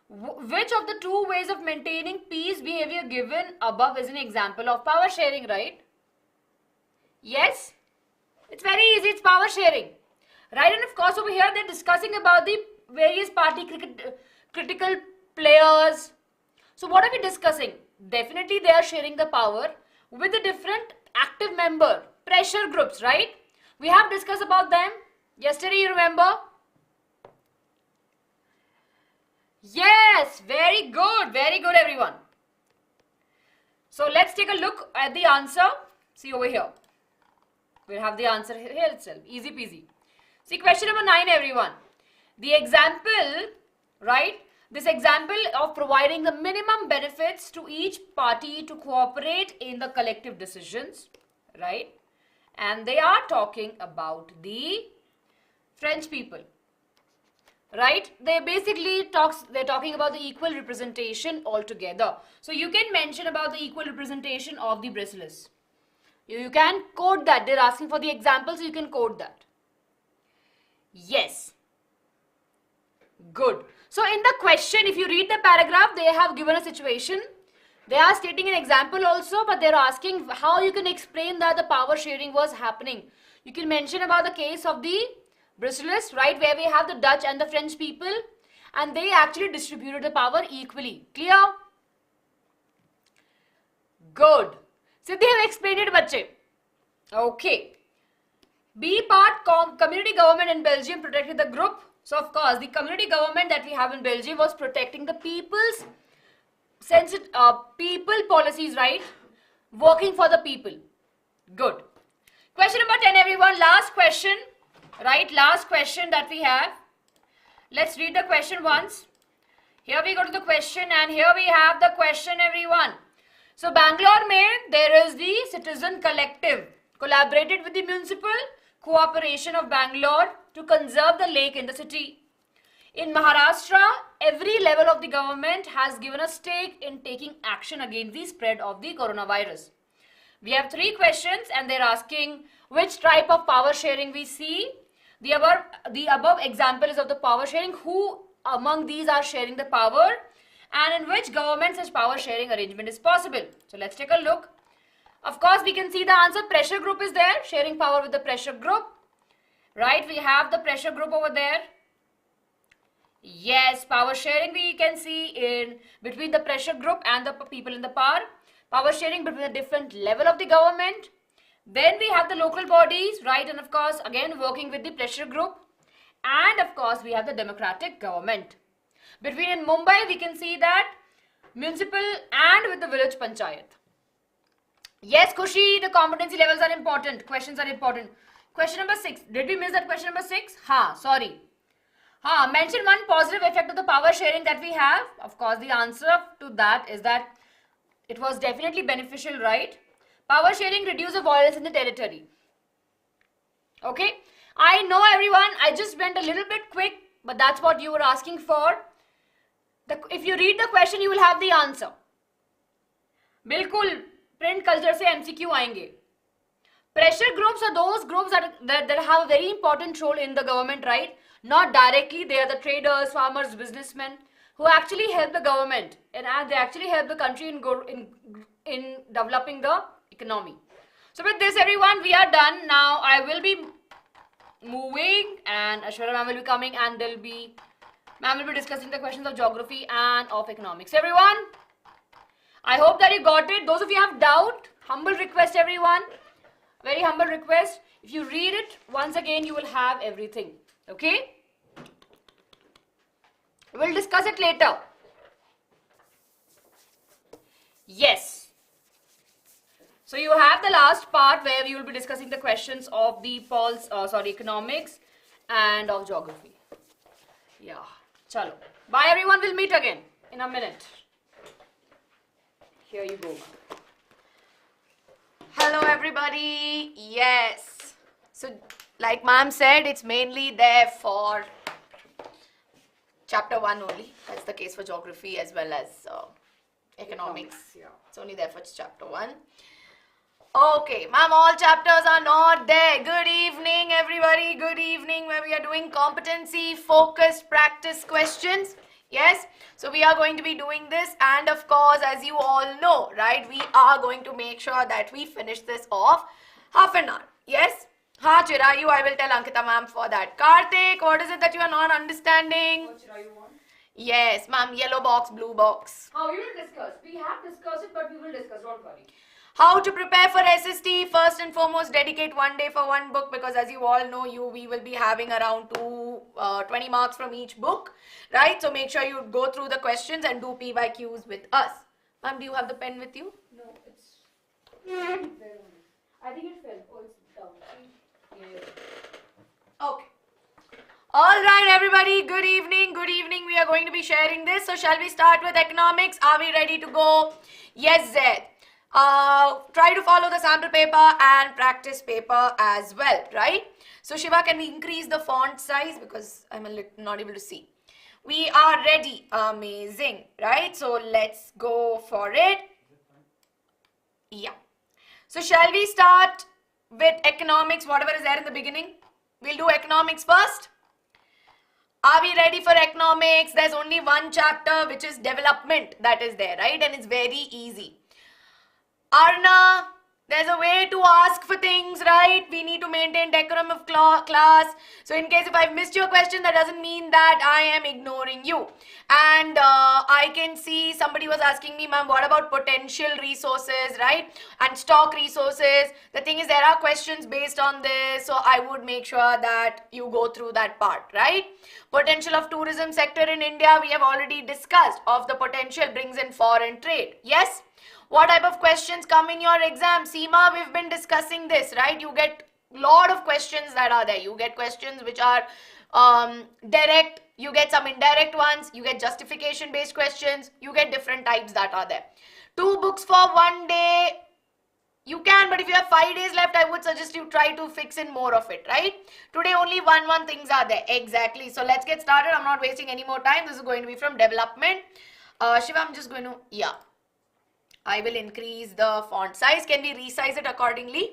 Which of the 2 ways of maintaining peace behavior given above is an example of power sharing, right? Yes? It's very easy, it's power sharing. Right, and of course over here they're discussing about the various party critical players. So what are we discussing? Definitely they are sharing the power with the different active member, pressure groups, right? We have discussed about them yesterday, you remember? Yes, very good everyone. So let's take a look at the answer. See over here. We'll have the answer here itself. Easy peasy. See question number 9, everyone. The example, right? This example of providing the minimum benefits to each party to cooperate in the collective decisions, right? And they are talking about the French people, right? They're talking about the equal representation altogether. So you can mention about the equal representation of the Brussels. You can quote that. They're asking for the examples, so you can quote that. Yes. Good. So in the question, if you read the paragraph, they have given a situation. They are stating an example also, but they're asking how you can explain that the power sharing was happening. You can mention about the case of the Brussels, right, where we have the Dutch and the French people, and they actually distributed the power equally. Clear? Good. So they have explained it, bache. Okay. B part, community government in Belgium protected the group. So of course, the community government that we have in Belgium was protecting the people's people policies, right? Working for the people. Good. Question number 10, everyone. Last question, right? Last question that we have. Let's read the question once. Here we go to the question, and here we have the question, everyone. So Bangalore mein, there is the citizen collective collaborated with the municipal cooperation of Bangalore to conserve the lake in the city. In Maharashtra, every level of the government has given a stake in taking action against the spread of the coronavirus. We have 3 questions and they're asking which type of power sharing we see. The above example is of the power sharing. Who among these are sharing the power and in which government such power sharing arrangement is possible? So let's take a look. Of course, we can see the answer. Pressure group is there, sharing power with the pressure group. Right, we have the pressure group over there. Yes, power sharing we can see in between the pressure group and the people in the power. Power sharing between the different level of the government. Then we have the local bodies, right, and of course again working with the pressure group. And of course we have the democratic government. Between in Mumbai we can see that municipal and with the village panchayat. Yes, Khushi, the competency levels are important. Questions are important. Question number 6. Did we miss that question number 6? Sorry. Mention one positive effect of the power sharing that we have. Of course, the answer to that is that it was definitely beneficial, right? Power sharing reduces the violence in the territory. Okay. I know everyone, I just went a little bit quick, but that's what you were asking for. If you read the question, you will have the answer. बिल्कुल print culture से MCQ आएंगे. Pressure groups are those groups that have a very important role in the government, right? Not directly, they are the traders, farmers, businessmen who actually help the government and they actually help the country in developing the economy. So with this everyone, we are done. Now I will be moving and Ashwara ma'am will be coming and ma'am will be discussing the questions of geography and of economics. Everyone, I hope that you got it. Those of you who have doubt, humble request everyone, very humble request. If you read it once again, you will have everything. Okay? We'll discuss it later. Yes. So you have the last part where we will be discussing the questions of the economics and of geography. Yeah. Chalo. Bye everyone. We'll meet again in a minute. Here you go. Hello everybody. Yes. So like ma'am said, it's mainly there for chapter 1 only. That's the case for geography as well as economics. Yeah. It's only there for chapter 1. Okay, ma'am, all chapters are not there. Good evening everybody. Good evening, where we are doing competency focused practice questions. Yes, so we are going to be doing this, and of course, as you all know, right, we are going to make sure that we finish this off half an hour. Yes. Chirayu, I will tell Ankita ma'am for that. Karthik, what is it that you are not understanding? What Chirayu want? Yes, ma'am, yellow box, blue box. We will discuss. We have discussed it, but we will discuss. Don't worry. How to prepare for SST? First and foremost, dedicate 1 day for one book, because as you all know, we will be having around 20 marks from each book, right? So make sure you go through the questions and do PYQs with us. Ma'am, do you have the pen with you? No, it's there only. I think it fell. Oh, it's down. Yeah. Okay. All right, everybody. Good evening. Good evening. We are going to be sharing this. So shall we start with economics? Are we ready to go? Yes, Zed. Try to follow the sample paper and practice paper as well, right? So Shiva, can we increase the font size because I'm not able to see? We are ready. Amazing, right? So let's go for it. Yeah. So shall we start with economics, whatever is there in the beginning? We'll do economics first. Are we ready for economics? There's only one chapter, which is development, that is there, right? And it's very easy. Arna, there's a way to ask for things, right? We need to maintain decorum of class. So in case if I've missed your question, that doesn't mean that I am ignoring you. And I can see somebody was asking me, ma'am, what about potential resources, right? And stock resources. The thing is, there are questions based on this. So I would make sure that you go through that part, right? Potential of tourism sector in India, we have already discussed. Of the potential brings in foreign trade. Yes? What type of questions come in your exam? Seema, we've been discussing this, right? You get a lot of questions that are there. You get questions which are direct. You get some indirect ones. You get justification based questions. You get different types that are there. 2 books for 1 day. You can, but if you have 5 days left, I would suggest you try to fix in more of it, right? Today only one things are there. Exactly. So let's get started. I'm not wasting any more time. This is going to be from development. Shiva, I'm just going to, yeah. I will increase the font size. Can we resize it accordingly?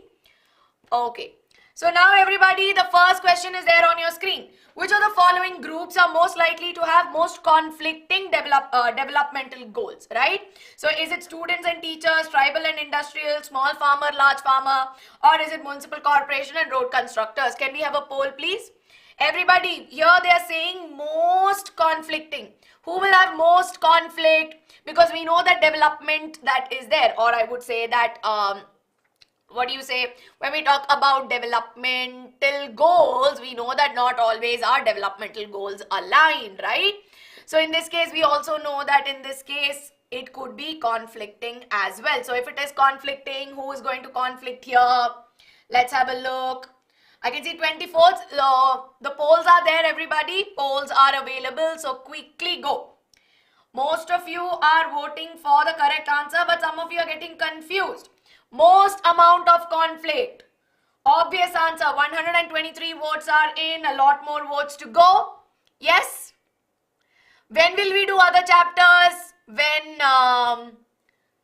Okay. So now everybody, the first question is there on your screen. Which of the following groups are most likely to have most conflicting developmental goals, right? So is it students and teachers, tribal and industrial, small farmer, large farmer, or is it municipal corporation and road constructors? Can we have a poll, please? Everybody, here they are saying most conflicting. Who will have most conflict? Because we know that development that is there, or I would say that what do you say, when we talk about developmental goals, we know that not always are developmental goals aligned, right? So in this case, we also know that in this case, it could be conflicting as well. So if it is conflicting, who is going to conflict here? Let's have a look. I can see 24th, the polls are there, everybody. Polls are available, so quickly go. Most of you are voting for the correct answer, but some of you are getting confused. Most amount of conflict. Obvious answer. 123 votes are in. A lot more votes to go. Yes. When will we do other chapters? When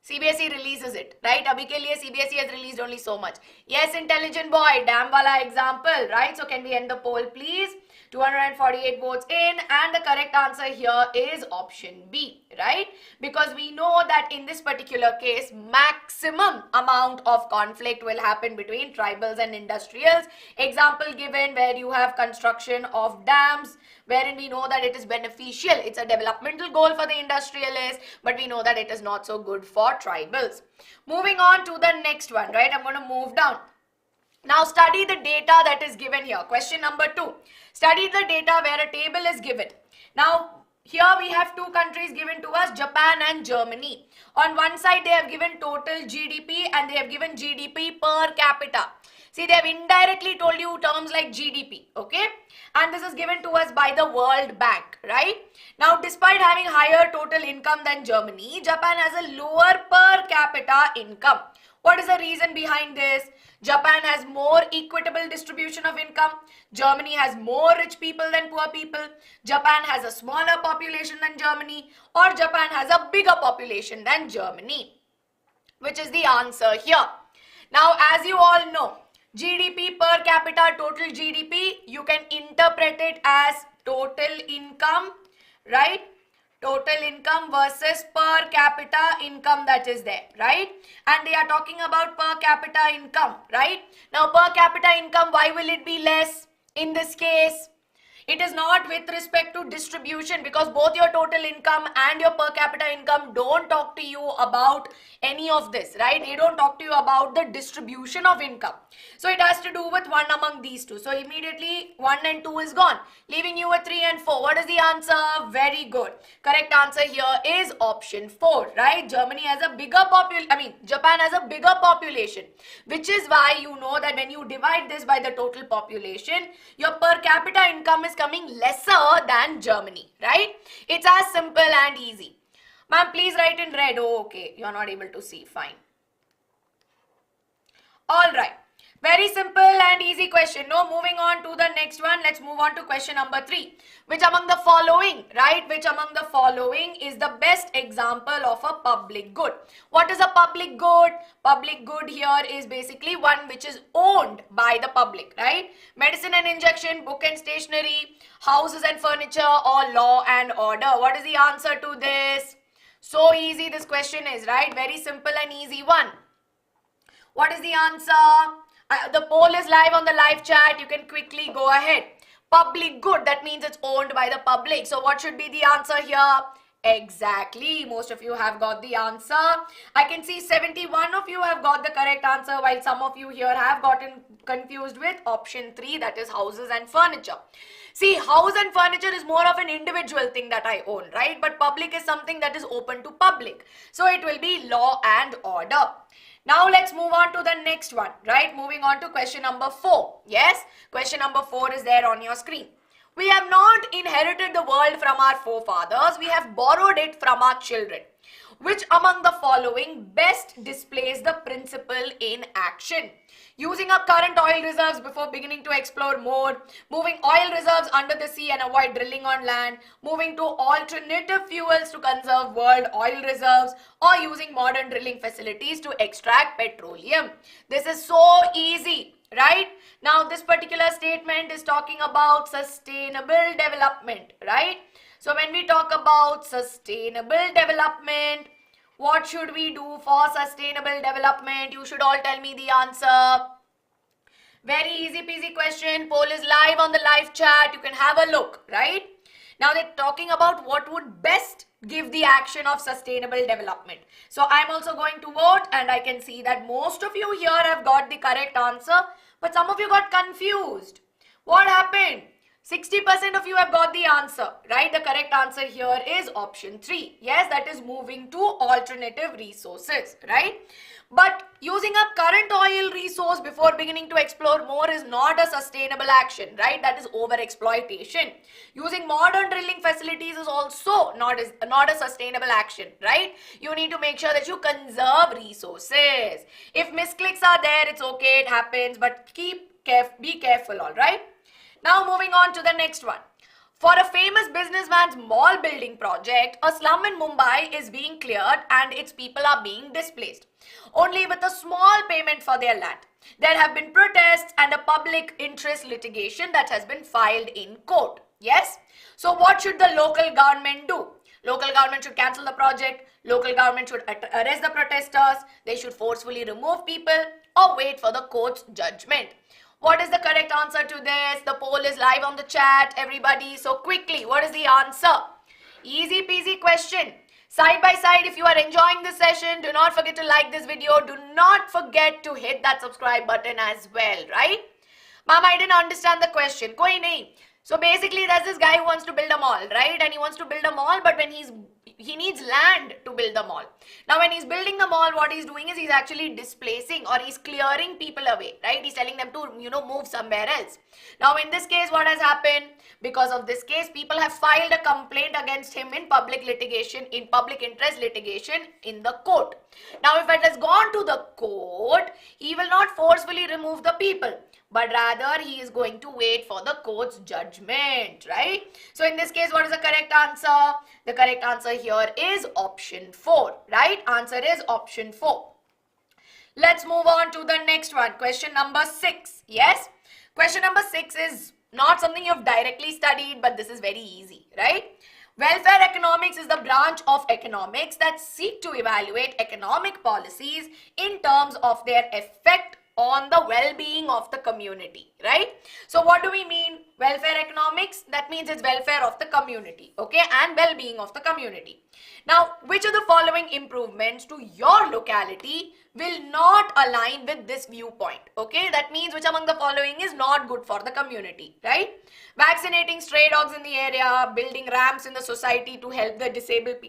CBSE releases it, right? Abhi ke liye CBSE has released only so much. Yes, intelligent boy. Damn wala example, right? So can we end the poll, please? 248 votes in, and the correct answer here is option B, right? Because we know that in this particular case, maximum amount of conflict will happen between tribals and industrials. Example given where you have construction of dams, wherein we know that it is beneficial. It's a developmental goal for the industrialists, but we know that it is not so good for tribals. Moving on to the next one, right? I'm going to move down. Now study the data that is given here. Question number 2. Study the data where a table is given. Now here we have two countries given to us, Japan and Germany. On one side they have given total GDP and they have given GDP per capita. See, they have indirectly told you terms like GDP, okay? And this is given to us by the World Bank, right? Now, despite having higher total income than Germany, Japan has a lower per capita income. What is the reason behind this? Japan has more equitable distribution of income. Germany has more rich people than poor people. Japan has a smaller population than Germany. Or Japan has a bigger population than Germany. Which is the answer here. Now, as you all know, GDP per capita, total GDP, you can interpret it as total income, right? Total income versus per capita income that is there, right? And they are talking about per capita income, right? Now, per capita income, why will it be less in this case? It is not with respect to distribution, because both your total income and your per capita income don't talk to you about any of this, right? They don't talk to you about the distribution of income. So it has to do with one among these two. So immediately 1 and 2 is gone, leaving you with 3 and 4. What is the answer? Very good. Correct answer here is option 4, right? Germany has a bigger Japan has a bigger population, which is why you know that when you divide this by the total population, your per capita income is coming lesser than Germany, right? It's as simple and easy. Ma'am, please write in red. Oh, okay. You're not able to see. Fine. All right. Very simple and easy question. No, moving on to the next one. Let's move on to question number 3. Which among the following, right? Which among the following is the best example of a public good? What is a public good? Public good here is basically one which is owned by the public, right? Medicine and injection, book and stationery, houses and furniture, or law and order. What is the answer to this? So easy this question is, right? Very simple and easy one. What is the answer? The poll is live on the live chat. You can quickly go ahead. Public good, that means it's owned by the public. So what should be the answer here? Exactly. Most of you have got the answer. I can see 71 of you have got the correct answer, while some of you here have gotten confused with option 3, that is houses and furniture. See, house and furniture is more of an individual thing that I own, right? But public is something that is open to public. So it will be law and order. Now let's move on to the next one, right? Moving on to question number 4. Yes, question number 4 is there on your screen. We have not inherited the world from our forefathers. We have borrowed it from our children. Which among the following best displays the principle in action? Using up current oil reserves before beginning to explore more, moving oil reserves under the sea and avoid drilling on land, moving to alternative fuels to conserve world oil reserves, or using modern drilling facilities to extract petroleum. This is so easy, right? Now this particular statement is talking about sustainable development, right? So when we talk about sustainable development, what should we do for sustainable development? You should all tell me the answer. Very easy peasy question. Poll is live on the live chat. You can have a look, right? Now they're talking about what would best give the action of sustainable development. So I'm also going to vote, and I can see that most of you here have got the correct answer, but some of you got confused. What happened? 60% of you have got the answer, right? The correct answer here is option 3. Yes, that is moving to alternative resources, right? But using up current oil resource before beginning to explore more is not a sustainable action, right? That is over-exploitation. Using modern drilling facilities is also not a sustainable action, right? You need to make sure that you conserve resources. If misclicks are there, it's okay, it happens, but be careful, all right? Now moving on to the next one. For a famous businessman's mall building project, a slum in Mumbai is being cleared and its people are being displaced, only with a small payment for their land. There have been protests and a public interest litigation that has been filed in court. Yes? So what should the local government do? Local government should cancel the project. Local government should arrest the protesters. They should forcefully remove people or wait for the court's judgment. What is the correct answer to this? The poll is live on the chat, everybody. So quickly, what is the answer? Easy peasy question. Side by side, if you are enjoying this session, do not forget to like this video. Do not forget to hit that subscribe button as well, right? Ma'am, I didn't understand the question. Koi nahi. So basically, there's this guy who wants to build a mall, right? And he wants to build a mall, but when he needs land to build the mall. Now, when he's building the mall, what he's doing is he's actually displacing or he's clearing people away, right? He's telling them to, move somewhere else. Now, in this case, what has happened? Because of this case, people have filed a complaint against him in public litigation, in public interest litigation in the court. Now, if it has gone to the court, he will not forcefully remove the people, but rather he is going to wait for the court's judgment, right? So in this case, what is the correct answer? The correct answer here is option 4, right? Answer is option 4. Let's move on to the next one. Question number 6. Yes? Question number 6 is not something you've directly studied, but this is very easy, right? Welfare economics is the branch of economics that seek to evaluate economic policies in terms of their effect on the well-being of the community, right? So what do we mean? Welfare economics, that means it's welfare of the community, okay, and well-being of the community. Now, which of the following improvements to your locality will not align with this viewpoint, okay? That means which among the following is not good for the community, right? Vaccinating stray dogs in the area, building ramps in the society to help the disabled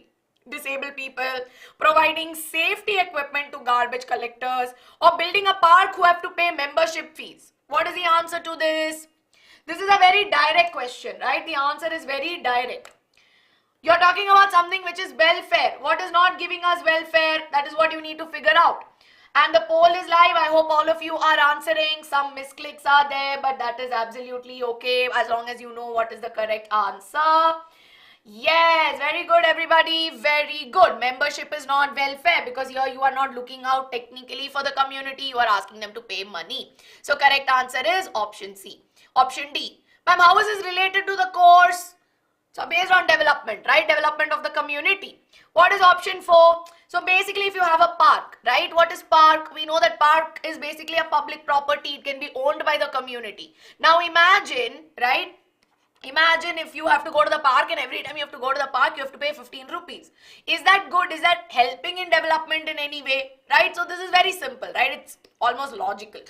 people, providing safety equipment to garbage collectors, or building a park who have to pay membership fees. What is the answer to this? This is a very direct question, right? The answer is very direct. You're talking about something which is welfare. What is not giving us welfare? That is what you need to figure out. And the poll is live. I hope all of you are answering. Some misclicks are there, but that is absolutely okay as long as you know what is the correct answer. Yes, very good everybody, very good. Membership is not welfare because here you are not looking out technically for the community, you are asking them to pay money. So correct answer is option C. Option D. Ma'am, how is this related to the course? So based on development, right? Development of the community. What is option 4? So basically if you have a park, right? What is park? We know that park is basically a public property. It can be owned by the community. Now imagine, right? Imagine if you have to go to the park and every time you have to go to the park, you have to pay 15 rupees. Is that good? Is that helping in development in any way? Right? So this is very simple, right? It's almost logical.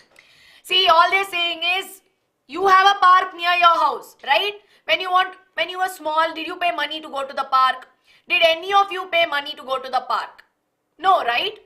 See, all they're saying is you have a park near your house, right? When you were small, did you pay money to go to the park? Did any of you pay money to go to the park? No, right?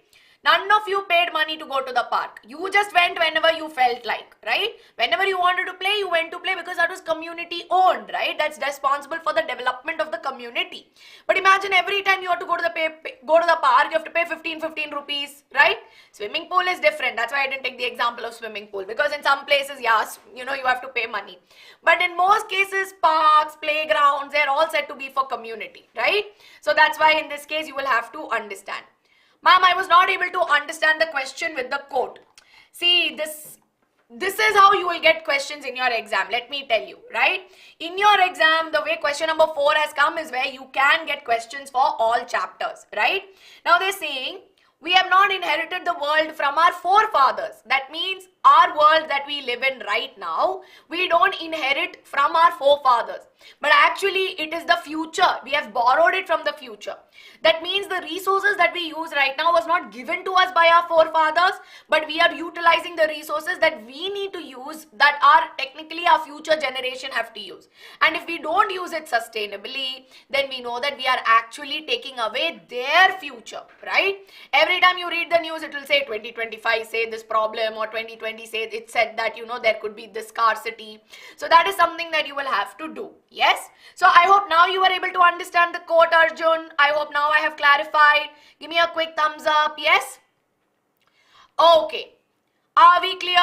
None of you paid money to go to the park. You just went whenever you felt like, right? Whenever you wanted to play, you went to play because that was community owned, right? That's responsible for the development of the community. But imagine every time you have to go to the park, you have to pay 15 rupees, right? Swimming pool is different. That's why I didn't take the example of swimming pool, because in some places, yes, you have to pay money. But in most cases, parks, playgrounds, they're all said to be for community, right? So that's why in this case, you will have to understand. Ma'am, I was not able to understand the question with the quote. See, this is how you will get questions in your exam. Let me tell you, right? In your exam, the way question number 4 has come is where you can get questions for all chapters, right? Now they're saying, we have not inherited the world from our forefathers. That means our world that we live in right now, we don't inherit from our forefathers. But actually, it is the future. We have borrowed it from the future. That means the resources that we use right now was not given to us by our forefathers, but we are utilizing the resources that we need to use, that are technically our future generation have to use. And if we don't use it sustainably, then we know that we are actually taking away their future, right? Every time you read the news, it will say 2025 say this problem, or 2020 say it said that, there could be this scarcity. So that is something that you will have to do. Yes? So I hope now you are able to understand the quote, Arjun. I hope now I have clarified. Give me a quick thumbs up. Yes? Okay. Are we clear?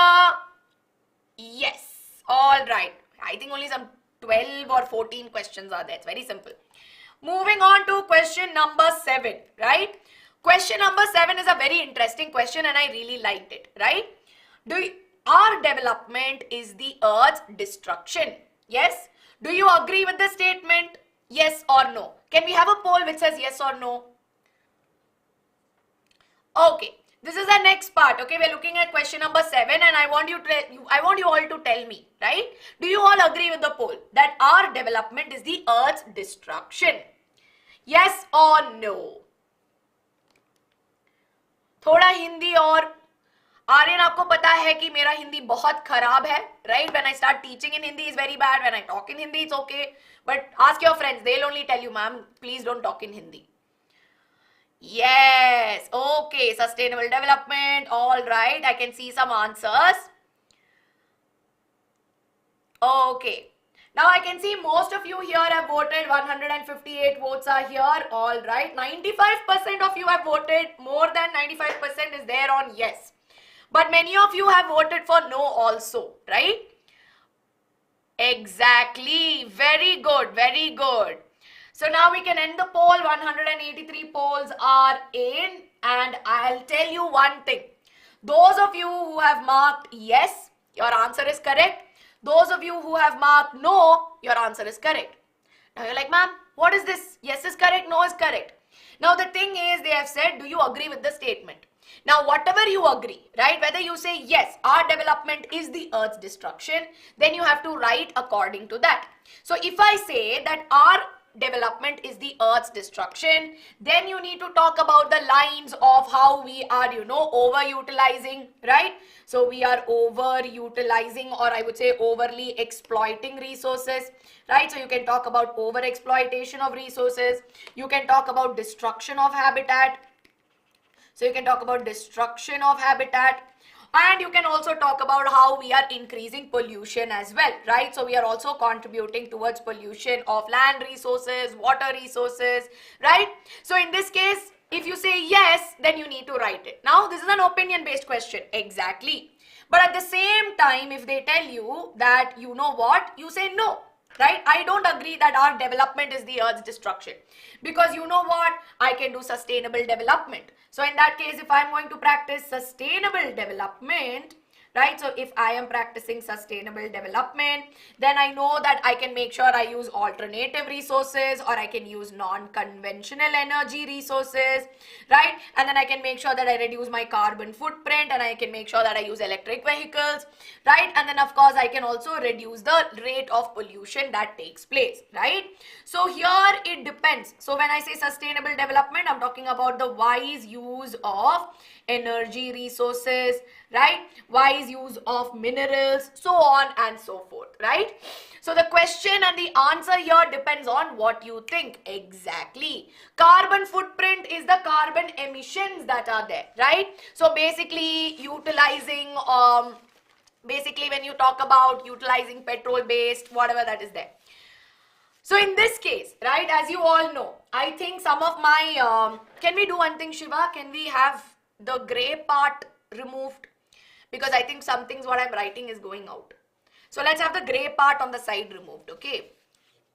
Yes. All right. I think only some 12 or 14 questions are there. It's very simple. Moving on to question number 7, right? Question number 7 is a very interesting question and I really liked it, right? Our development is the Earth's destruction. Yes? Do you agree with the statement? Yes or no? Can we have a poll which says yes or no? Okay. This is the next part. Okay, we're looking at question number 7 and I want you all to tell me, right? Do you all agree with the poll that our development is the Earth's destruction? Yes or no? थोड़ा हिंदी और आर्यन आपको पता है कि मेरा हिंदी बहुत खराब है, right? When I start teaching in Hindi is very bad. When I talk in Hindi it's okay. But ask your friends, they'll only tell you, ma'am, please don't talk in Hindi. Yes, okay, sustainable development, all right, I can see some answers. Okay, now I can see most of you here have voted, 158 votes are here, all right, 95% of you have voted, more than 95% is there on yes. But many of you have voted for no also, right? Exactly, very good, very good. So now we can end the poll. 183 polls are in and I'll tell you one thing. Those of you who have marked yes, your answer is correct. Those of you who have marked no, your answer is correct. Now you're like, ma'am, what is this? Yes is correct, no is correct. Now the thing is, they have said, do you agree with the statement? Now whatever you agree, right, whether you say yes, our development is the Earth's destruction, then you have to write according to that. So if I say that our development is the Earth's destruction, then you need to talk about the lines of how we are, overutilizing, right? So we are overutilizing, or I would say overly exploiting resources, right? So you can talk about overexploitation of resources. You can talk about destruction of habitat. So you can talk about destruction of habitat. And you can also talk about how we are increasing pollution as well, right? So we are also contributing towards pollution of land resources, water resources, right? So in this case, if you say yes, then you need to write it. Now, this is an opinion-based question. Exactly. But at the same time, if they tell you that, you know what, you say no. Right? I don't agree that our development is the Earth's destruction. Because you know what? I can do sustainable development. So in that case, if I'm going to practice sustainable development, right? So if I am practicing sustainable development, then I know that I can make sure I use alternative resources, or I can use non-conventional energy resources, right? And then I can make sure that I reduce my carbon footprint, and I can make sure that I use electric vehicles, right? And then of course I can also reduce the rate of pollution that takes place, right? So here it depends. So when I say sustainable development, I'm talking about the wise use of energy resources, right? Wise wise use of minerals, so on and so forth, right? So the question and the answer here depends on what you think. Exactly. Carbon footprint is the carbon emissions that are there, right? So basically utilizing, basically when you talk about utilizing petrol based, whatever that is there. So in this case, right, as you all know, I think some of my, can we do one thing, Shiva? Can we have the gray part removed? Because I think some things what I'm writing is going out. So let's have the gray part on the side removed, okay?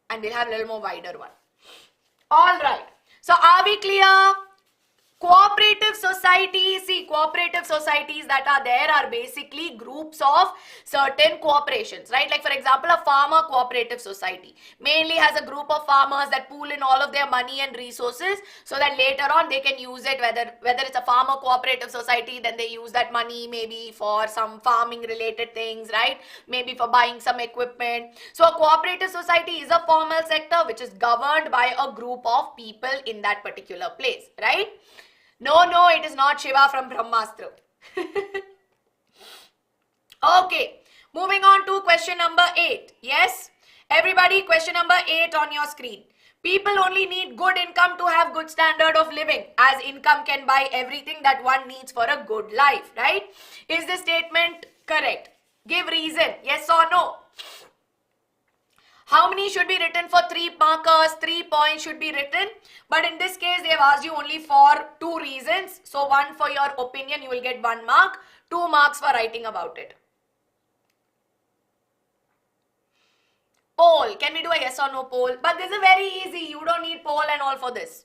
And we'll have a little more wider one. All right. So are we clear? Cooperative societies, see, cooperative societies that are there are basically groups of certain cooperations, right? Like for example, a farmer cooperative society mainly has a group of farmers that pool in all of their money and resources so that later on they can use it, whether it's a farmer cooperative society, then they use that money maybe for some farming related things, right? Maybe for buying some equipment. So a cooperative society is a formal sector which is governed by a group of people in that particular place, right? No, it is not Shiva from Brahmastra. Okay, moving on to question number 8. Yes, everybody, question number 8 on your screen. People only need good income to have good standard of living, as income can buy everything that one needs for a good life, right? Is this statement correct? Give reason, yes or no? How many should be written for 3 markers? 3 points should be written. But in this case, they have asked you only for 2 reasons. So 1 for your opinion, you will get 1 mark. 2 marks for writing about it. Poll. Can we do a yes or no poll? But this is very easy. You don't need poll and all for this.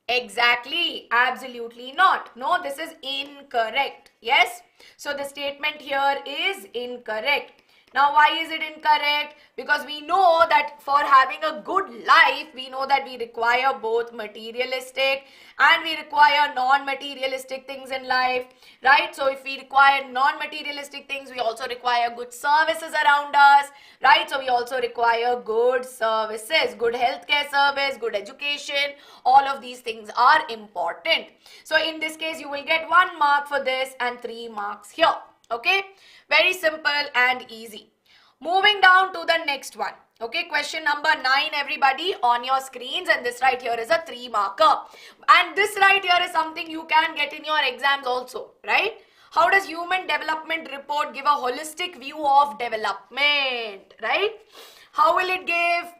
Exactly. Absolutely not. No, this is incorrect. Yes. So the statement here is incorrect. Now, why is it incorrect? Because we know that for having a good life, we know that we require both materialistic and we require non-materialistic things in life, right? So, if we require non-materialistic things, we also require good services around us, right? So, we also require good services, good healthcare service, good education. All of these things are important. So, in this case, you will get 1 mark for this and 3 marks here. Okay, very simple and easy. Moving down to the next one. Okay, question number 9, everybody, on your screens, and this right here is a 3 marker. And this right here is something you can get in your exams also, right? How does human development report give a holistic view of development, right? How will it give?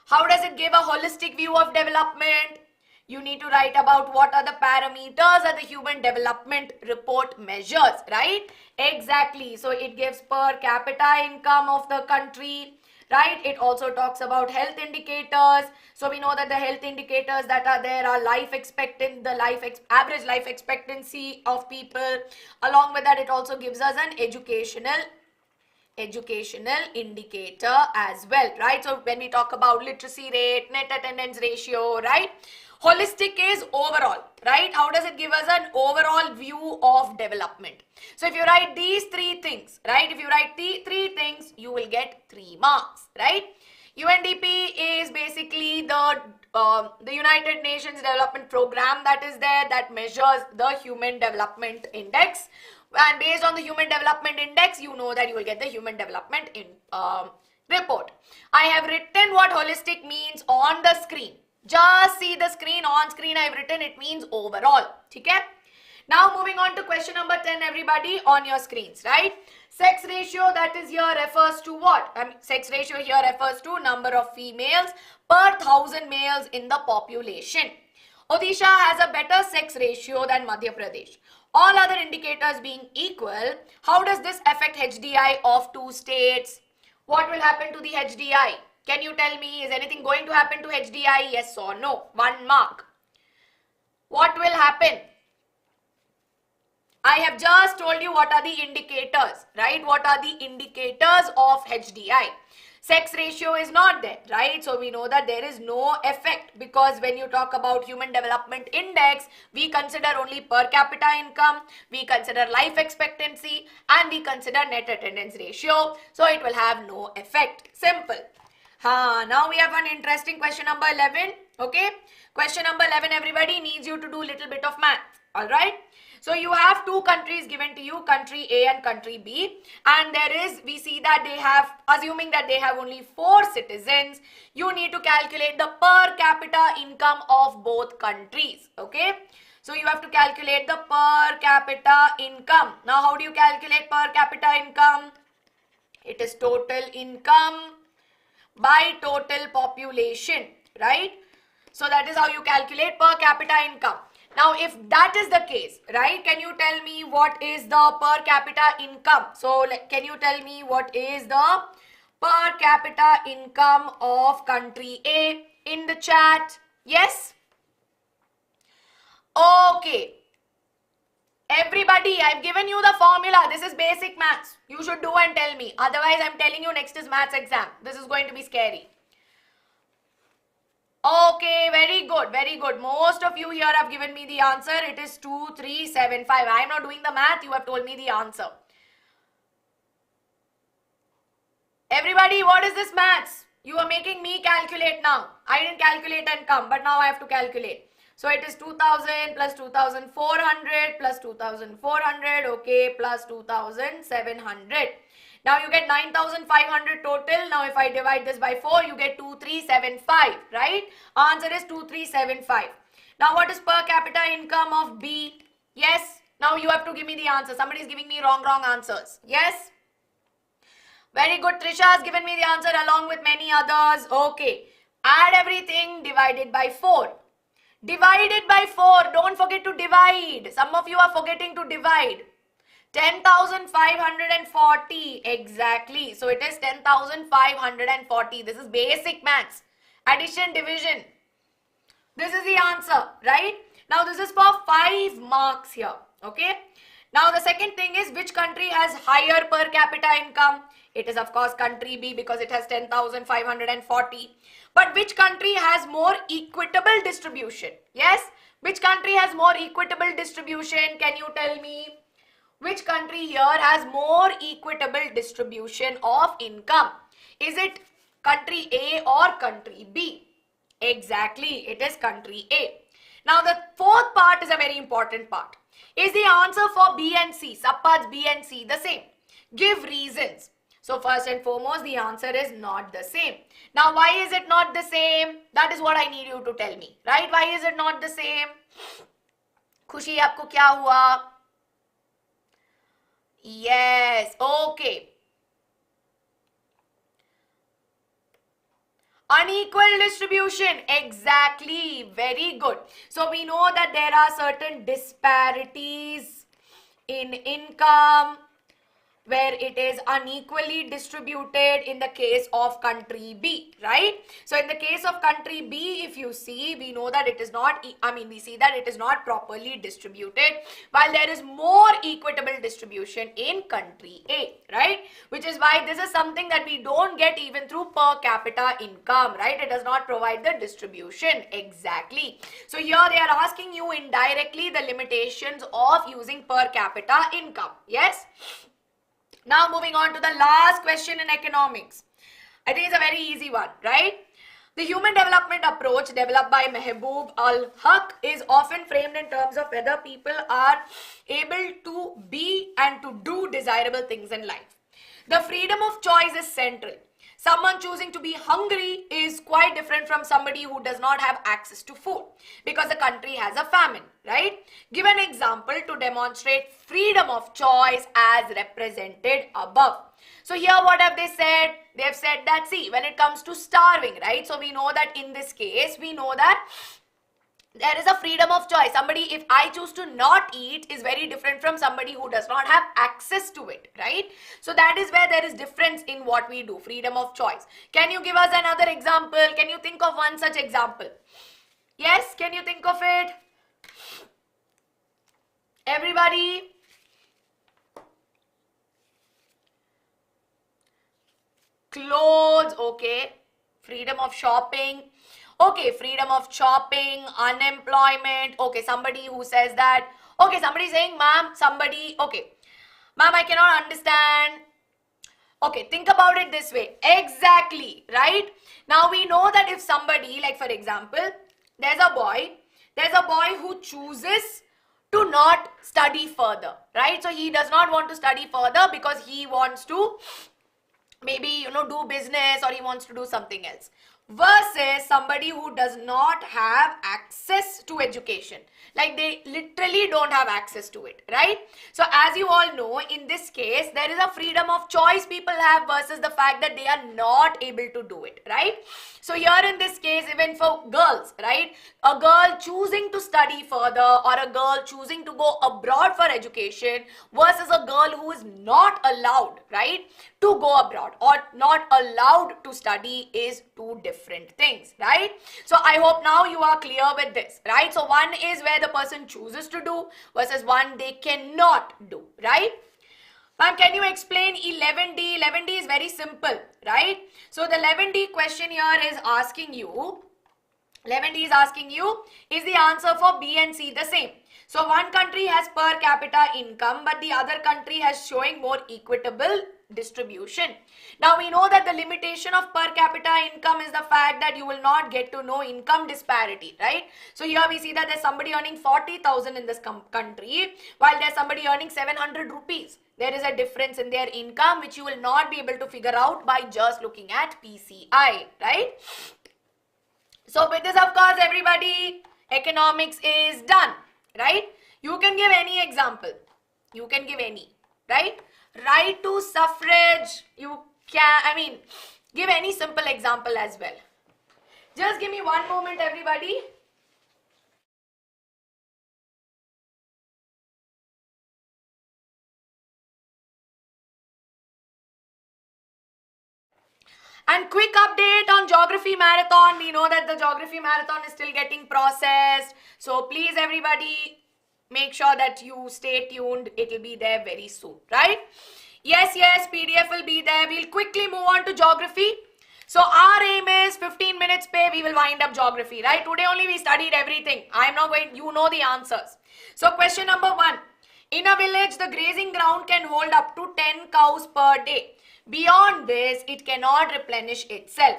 How does it give a holistic view of development? You need to write about what are the parameters that the human development report measures, right? Exactly. So it gives per capita income of the country, right? It also talks about health indicators. So we know that the health indicators that are there are life expectancy, average life expectancy of people. Along with that, it also gives us an educational indicator as well, right? So when we talk about literacy rate, net attendance ratio, right? Holistic is overall, right? How does it give us an overall view of development? So if you write these 3 things, right? If you write the 3 things, you will get 3 marks, right? UNDP is basically the United Nations Development Program that is there that measures the Human Development Index. And based on the Human Development Index, you know that you will get the Human Development report. I have written what holistic means on the screen. Just see the screen. On screen I have written it means overall. Okay? Now moving on to question number 10, everybody, on your screens, right? Sex ratio that is here refers to what? Sex ratio here refers to number of females per 1,000 males in the population. Odisha has a better sex ratio than Madhya Pradesh. All other indicators being equal, how does this affect HDI of 2 states? What will happen to the HDI? Can you tell me, is anything going to happen to HDI? Yes or no? 1 mark. What will happen? I have just told you what are the indicators, right? What are the indicators of HDI? Sex ratio is not there, right? So we know that there is no effect because when you talk about Human Development Index, we consider only per capita income, we consider life expectancy, and we consider net attendance ratio. So it will have no effect. Simple. Now we have one interesting question number 11. Okay. Question number 11, everybody needs you to do a little bit of math. Alright. So you have two countries given to you, country A and country B. And we see that they have, assuming that they have only 4 citizens, you need to calculate the per capita income of both countries. Okay. So you have to calculate the per capita income. Now how do you calculate per capita income? It is total income by total population, right? So that is how you calculate per capita income. Now if that is the case, right, can you tell me what is the per capita income? So can you tell me what is the per capita income of country A in the chat? Yes? Okay. Everybody, I've given you the formula. This is basic maths. You should do and tell me. Otherwise, I'm telling you next is maths exam. This is going to be scary. Okay, very good, very good. Most of you here have given me the answer. It is 2375. I am not doing the math. You have told me the answer. Everybody, what is this maths? You are making me calculate now. I didn't calculate and come, but now I have to calculate. So it is 2000 plus 2400 plus 2400, okay, plus 2700. Now you get 9500 total. Now if I divide this by 4, you get 2375, right? Answer is 2375. Now what is per capita income of B? Yes. Now you have to give me the answer. Somebody is giving me wrong answers. Yes. Very good. Trisha has given me the answer along with many others. Okay. Add everything divided by 4. Divided by 4. Don't forget to divide. Some of you are forgetting to divide. 10,540. Exactly. So it is 10,540. This is basic maths. Addition, division. This is the answer, right? Now this is for 5 marks here. Okay. Now the second thing is, which country has higher per capita income? It is of course country B because it has 10,540. But which country has more equitable distribution? Yes? Which country has more equitable distribution? Can you tell me? Which country here has more equitable distribution of income? Is it country A or country B? Exactly, it is country A. Now the fourth part is a very important part. Is the answer for B and C, subparts B and C, the same? Give reasons. So first and foremost, the answer is not the same. Now why is it not the same? That is what I need you to tell me, right? Why is it not the same? Khushi, aapko kya hua? Yes, okay. Unequal distribution, exactly, very good. So we know that there are certain disparities in income where it is unequally distributed in the case of country B, right? So in the case of country B, if you see, we know that it is not, we see that it is not properly distributed, while there is more equitable distribution in country A, right? Which is why this is something that we don't get even through per capita income, right? It does not provide the distribution, exactly. So here they are asking you indirectly the limitations of using per capita income, yes? Now moving on to the last question in economics. I think it's a very easy one, right? The human development approach developed by Mehboob al-Haq is often framed in terms of whether people are able to be and to do desirable things in life. The freedom of choice is central. Someone choosing to be hungry is quite different from somebody who does not have access to food because the country has a famine, right? Give an example to demonstrate freedom of choice as represented above. So here what have they said? They have said that, see, when it comes to starving, right? So we know that in this case, we know that there is a freedom of choice. Somebody, if I choose to not eat, is very different from somebody who does not have access to it, right? So that is where there is difference in what we do, freedom of choice. Can you give us another example? Can you think of one such example? Yes, can you think of it? Everybody? Clothes, okay. Freedom of shopping. Okay, freedom of shopping, unemployment. Okay, somebody who says that. Okay, somebody saying, ma'am, somebody. Okay, ma'am, I cannot understand. Okay, think about it this way. Exactly, right? Now we know that if somebody, like for example, there's a boy who chooses to not study further, right? So he does not want to study further because he wants to maybe do business, or he wants to do something else, versus somebody who does not have access to education, like they literally don't have access to it, right? So as you all know, in this case there is a freedom of choice people have versus the fact that they are not able to do it, right? So here in this case, even for girls, right, a girl choosing to study further or a girl choosing to go abroad for education versus a girl who is not allowed, right, to go abroad or not allowed to study is two different things, right? So I hope now you are clear with this, right? So one is where the person chooses to do versus one they cannot do, right? Ma'am, can you explain 11D? 11D is very simple, right? So the 11D question here is asking you, 11D is asking you, is the answer for B and C the same? So one country has per capita income, but the other country has showing more equitable distribution. Now we know that the limitation of per capita income is the fact that you will not get to know income disparity, right? So here we see that there's somebody earning 40,000 in this country, while there's somebody earning 700 rupees. There is a difference in their income which you will not be able to figure out by just looking at PCI, right? So with this, of course, everybody, economics is done, right? You can give any example. You can give any, right? Right to suffrage, you can, give any simple example as well. Just give me one moment, everybody. And quick update on Geography Marathon. We know that the Geography Marathon is still getting processed. So please everybody, make sure that you stay tuned. It will be there very soon, right? Yes, PDF will be there. We'll quickly move on to Geography. So our aim is 15 minutes pay. We will wind up Geography, right? Today only we studied everything. I am not going, you know the answers. So question number 1. In a village, the grazing ground can hold up to 10 cows per day. Beyond this, it cannot replenish itself.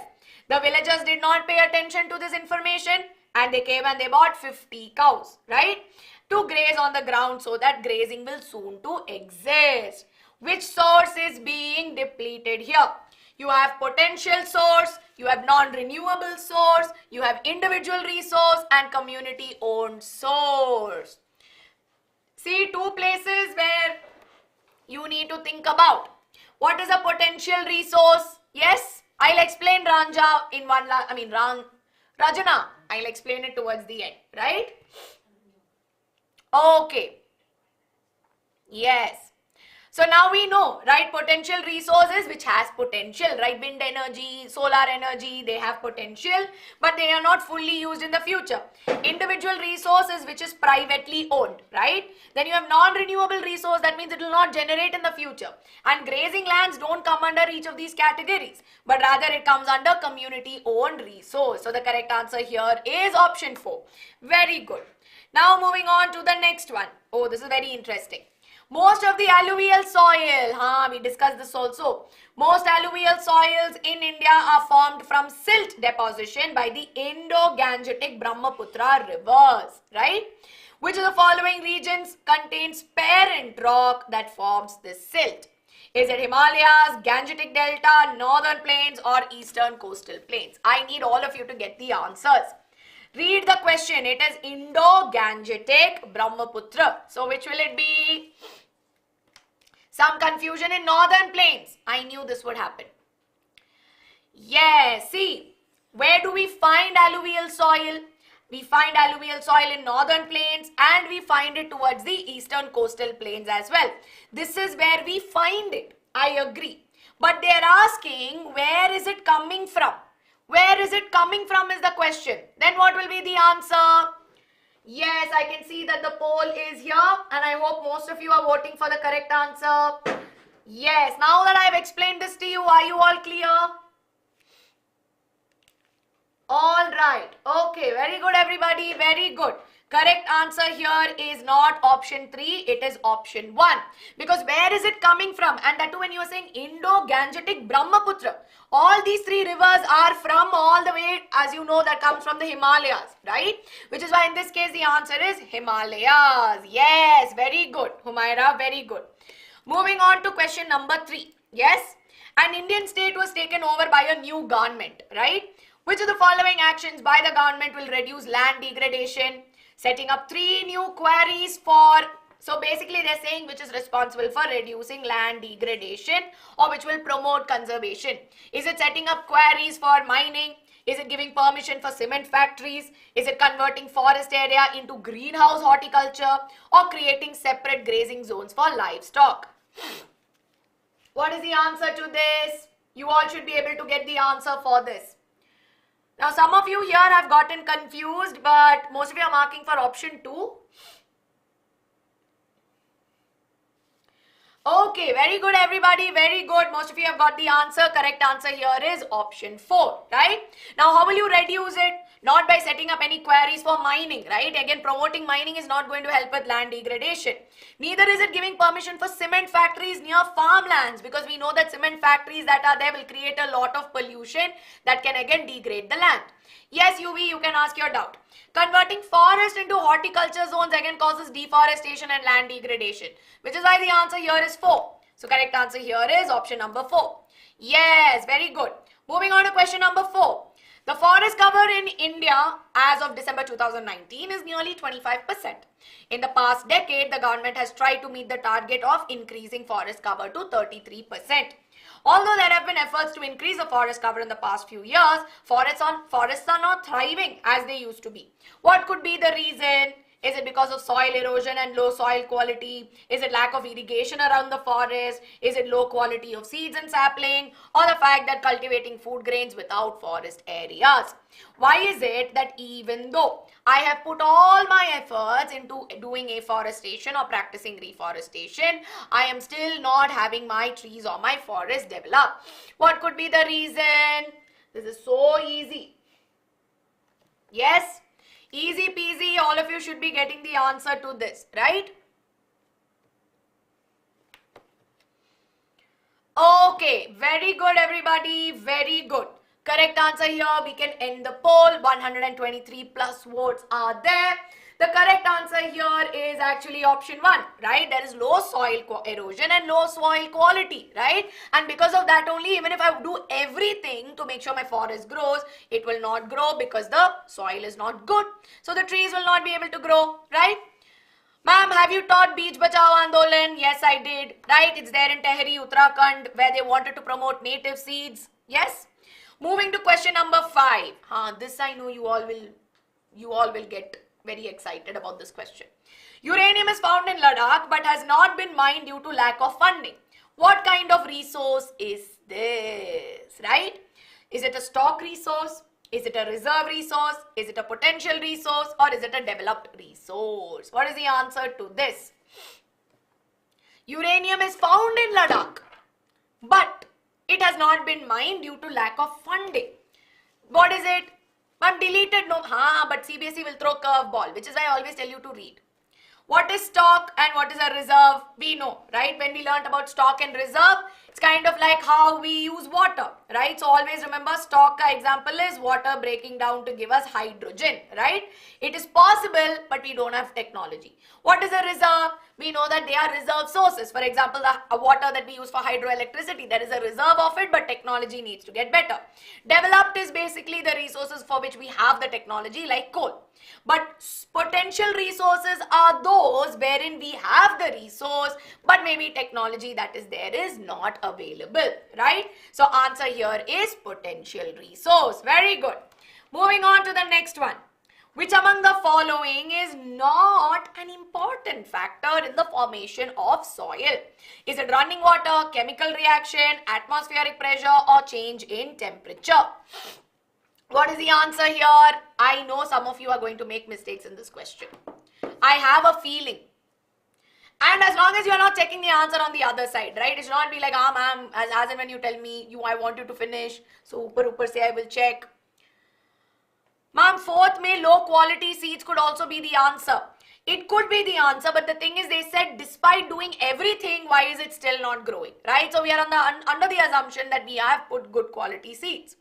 The villagers did not pay attention to this information and they came and they bought 50 cows, right, to graze on the ground so that grazing will soon to exist. Which source is being depleted here? You have potential source, you have non-renewable source, you have individual resource and community-owned source. See, two places where you need to think about. What is a potential resource? Yes, I'll explain Ranja in Rajana. I'll explain it towards the end, right? Okay. Yes. So now we know, right, potential resources which has potential, right, wind energy, solar energy, they have potential, but they are not fully used in the future. Individual resources which is privately owned, right? Then you have non-renewable resource, that means it will not generate in the future. And grazing lands don't come under each of these categories, but rather it comes under community owned resource. So the correct answer here is option 4. Very good. Now moving on to the next one. Oh, this is very interesting. Most of the alluvial soil, we discussed this also. Most alluvial soils in India are formed from silt deposition by the Indo-Gangetic Brahmaputra rivers, right? Which of the following regions contains parent rock that forms this silt? Is it Himalayas, Gangetic Delta, Northern Plains or Eastern Coastal Plains? I need all of you to get the answers. Read the question. It is Indo-Gangetic Brahmaputra. So which will it be? Some confusion in Northern Plains. I knew this would happen. Yes, see, where do we find alluvial soil? We find alluvial soil in Northern Plains and we find it towards the Eastern Coastal Plains as well. This is where we find it. I agree. But they are asking, where is it coming from? Where is it coming from is the question. Then what will be the answer? Yes, I can see that the poll is here and I hope most of you are voting for the correct answer. Yes, now that I have explained this to you, are you all clear? All right. Okay, very good everybody, very good. Correct answer here is not option 3, it is option 1. Because where is it coming from? And that too when you are saying Indo-Gangetic Brahmaputra. All these 3 rivers are from all the way, as you know, that comes from the Himalayas, right? Which is why in this case the answer is Himalayas. Yes, very good. Humaira, very good. Moving on to question number 3. Yes, an Indian state was taken over by a new government, right? Which of the following actions by the government will reduce land degradation? Setting up 3 new quarries for, so basically they're saying which is responsible for reducing land degradation or which will promote conservation. Is it setting up quarries for mining? Is it giving permission for cement factories? Is it converting forest area into greenhouse horticulture or creating separate grazing zones for livestock? What is the answer to this? You all should be able to get the answer for this. Now, some of you here have gotten confused, but most of you are marking for option 2. Okay, very good everybody, very good. Most of you have got the answer. Correct answer here is option 4, right? Now, how will you reduce it? Not by setting up any quarries for mining, right? Again, promoting mining is not going to help with land degradation. Neither is it giving permission for cement factories near farmlands, because we know that cement factories that are there will create a lot of pollution that can again degrade the land. Yes, UV, you can ask your doubt. Converting forest into horticulture zones again causes deforestation and land degradation, which is why the answer here is 4. So correct answer here is option number 4. Yes, very good. Moving on to question number 4. The forest cover in India as of December 2019 is nearly 25%. In the past decade, the government has tried to meet the target of increasing forest cover to 33%. Although there have been efforts to increase the forest cover in the past few years, forests are not thriving as they used to be. What could be the reason? Is it because of soil erosion and low soil quality? Is it lack of irrigation around the forest? Is it low quality of seeds and sapling? Or the fact that cultivating food grains without forest areas? Why is it that even though I have put all my efforts into doing afforestation or practicing reforestation, I am still not having my trees or my forest develop? What could be the reason? This is so easy. Yes? Easy peasy, all of you should be getting the answer to this, right? Okay, very good everybody, very good. Correct answer here, we can end the poll. 123 plus votes are there. The correct answer here is actually option 1, right? There is low soil erosion and low soil quality, right? And because of that only, even if I do everything to make sure my forest grows, it will not grow because the soil is not good. So the trees will not be able to grow, right? Ma'am, have you taught Beej Bachao Andolan? Yes, I did, right? It's there in Tehri, Uttarakhand, where they wanted to promote native seeds. Yes? Moving to question number 5. This I know you all will get very excited about this question. Uranium is found in Ladakh but has not been mined due to lack of funding. What kind of resource is this, right? Is it a stock resource? Is it a reserve resource? Is it a potential resource? Or is it a developed resource? What is the answer to this? Uranium is found in Ladakh, but it has not been mined due to lack of funding. What is it? I'm deleted. No, but CBSE will throw curveball, which is why I always tell you to read. What is stock and what is a reserve? We know, right? When we learned about stock and reserve, it's kind of like how we use water, right? So always remember, stock ka example is water breaking down to give us hydrogen, right? It is possible, but we don't have technology. What is a reserve? We know that they are reserve sources. For example, the water that we use for hydroelectricity, there is a reserve of it, but technology needs to get better. Developed is basically the resources for which we have the technology, like coal. But potential resources are those wherein we have the resource, but maybe technology that is there is not available, right? So answer here is potential resource. Very good. Moving on to the next one. Which among the following is not an important factor in the formation of soil? Is it running water, chemical reaction, atmospheric pressure, or change in temperature? What is the answer here? I know some of you are going to make mistakes in this question. I have a feeling. And as long as you are not checking the answer on the other side, right? It should not be like, ma'am, as and when you tell me, I want you to finish. So, upar say I will check. Ma'am, fourth में low quality seeds could also be the answer. It could be the answer, but the thing is they said despite doing everything, why is it still not growing, right? So we are under the assumption that we have put good quality seeds.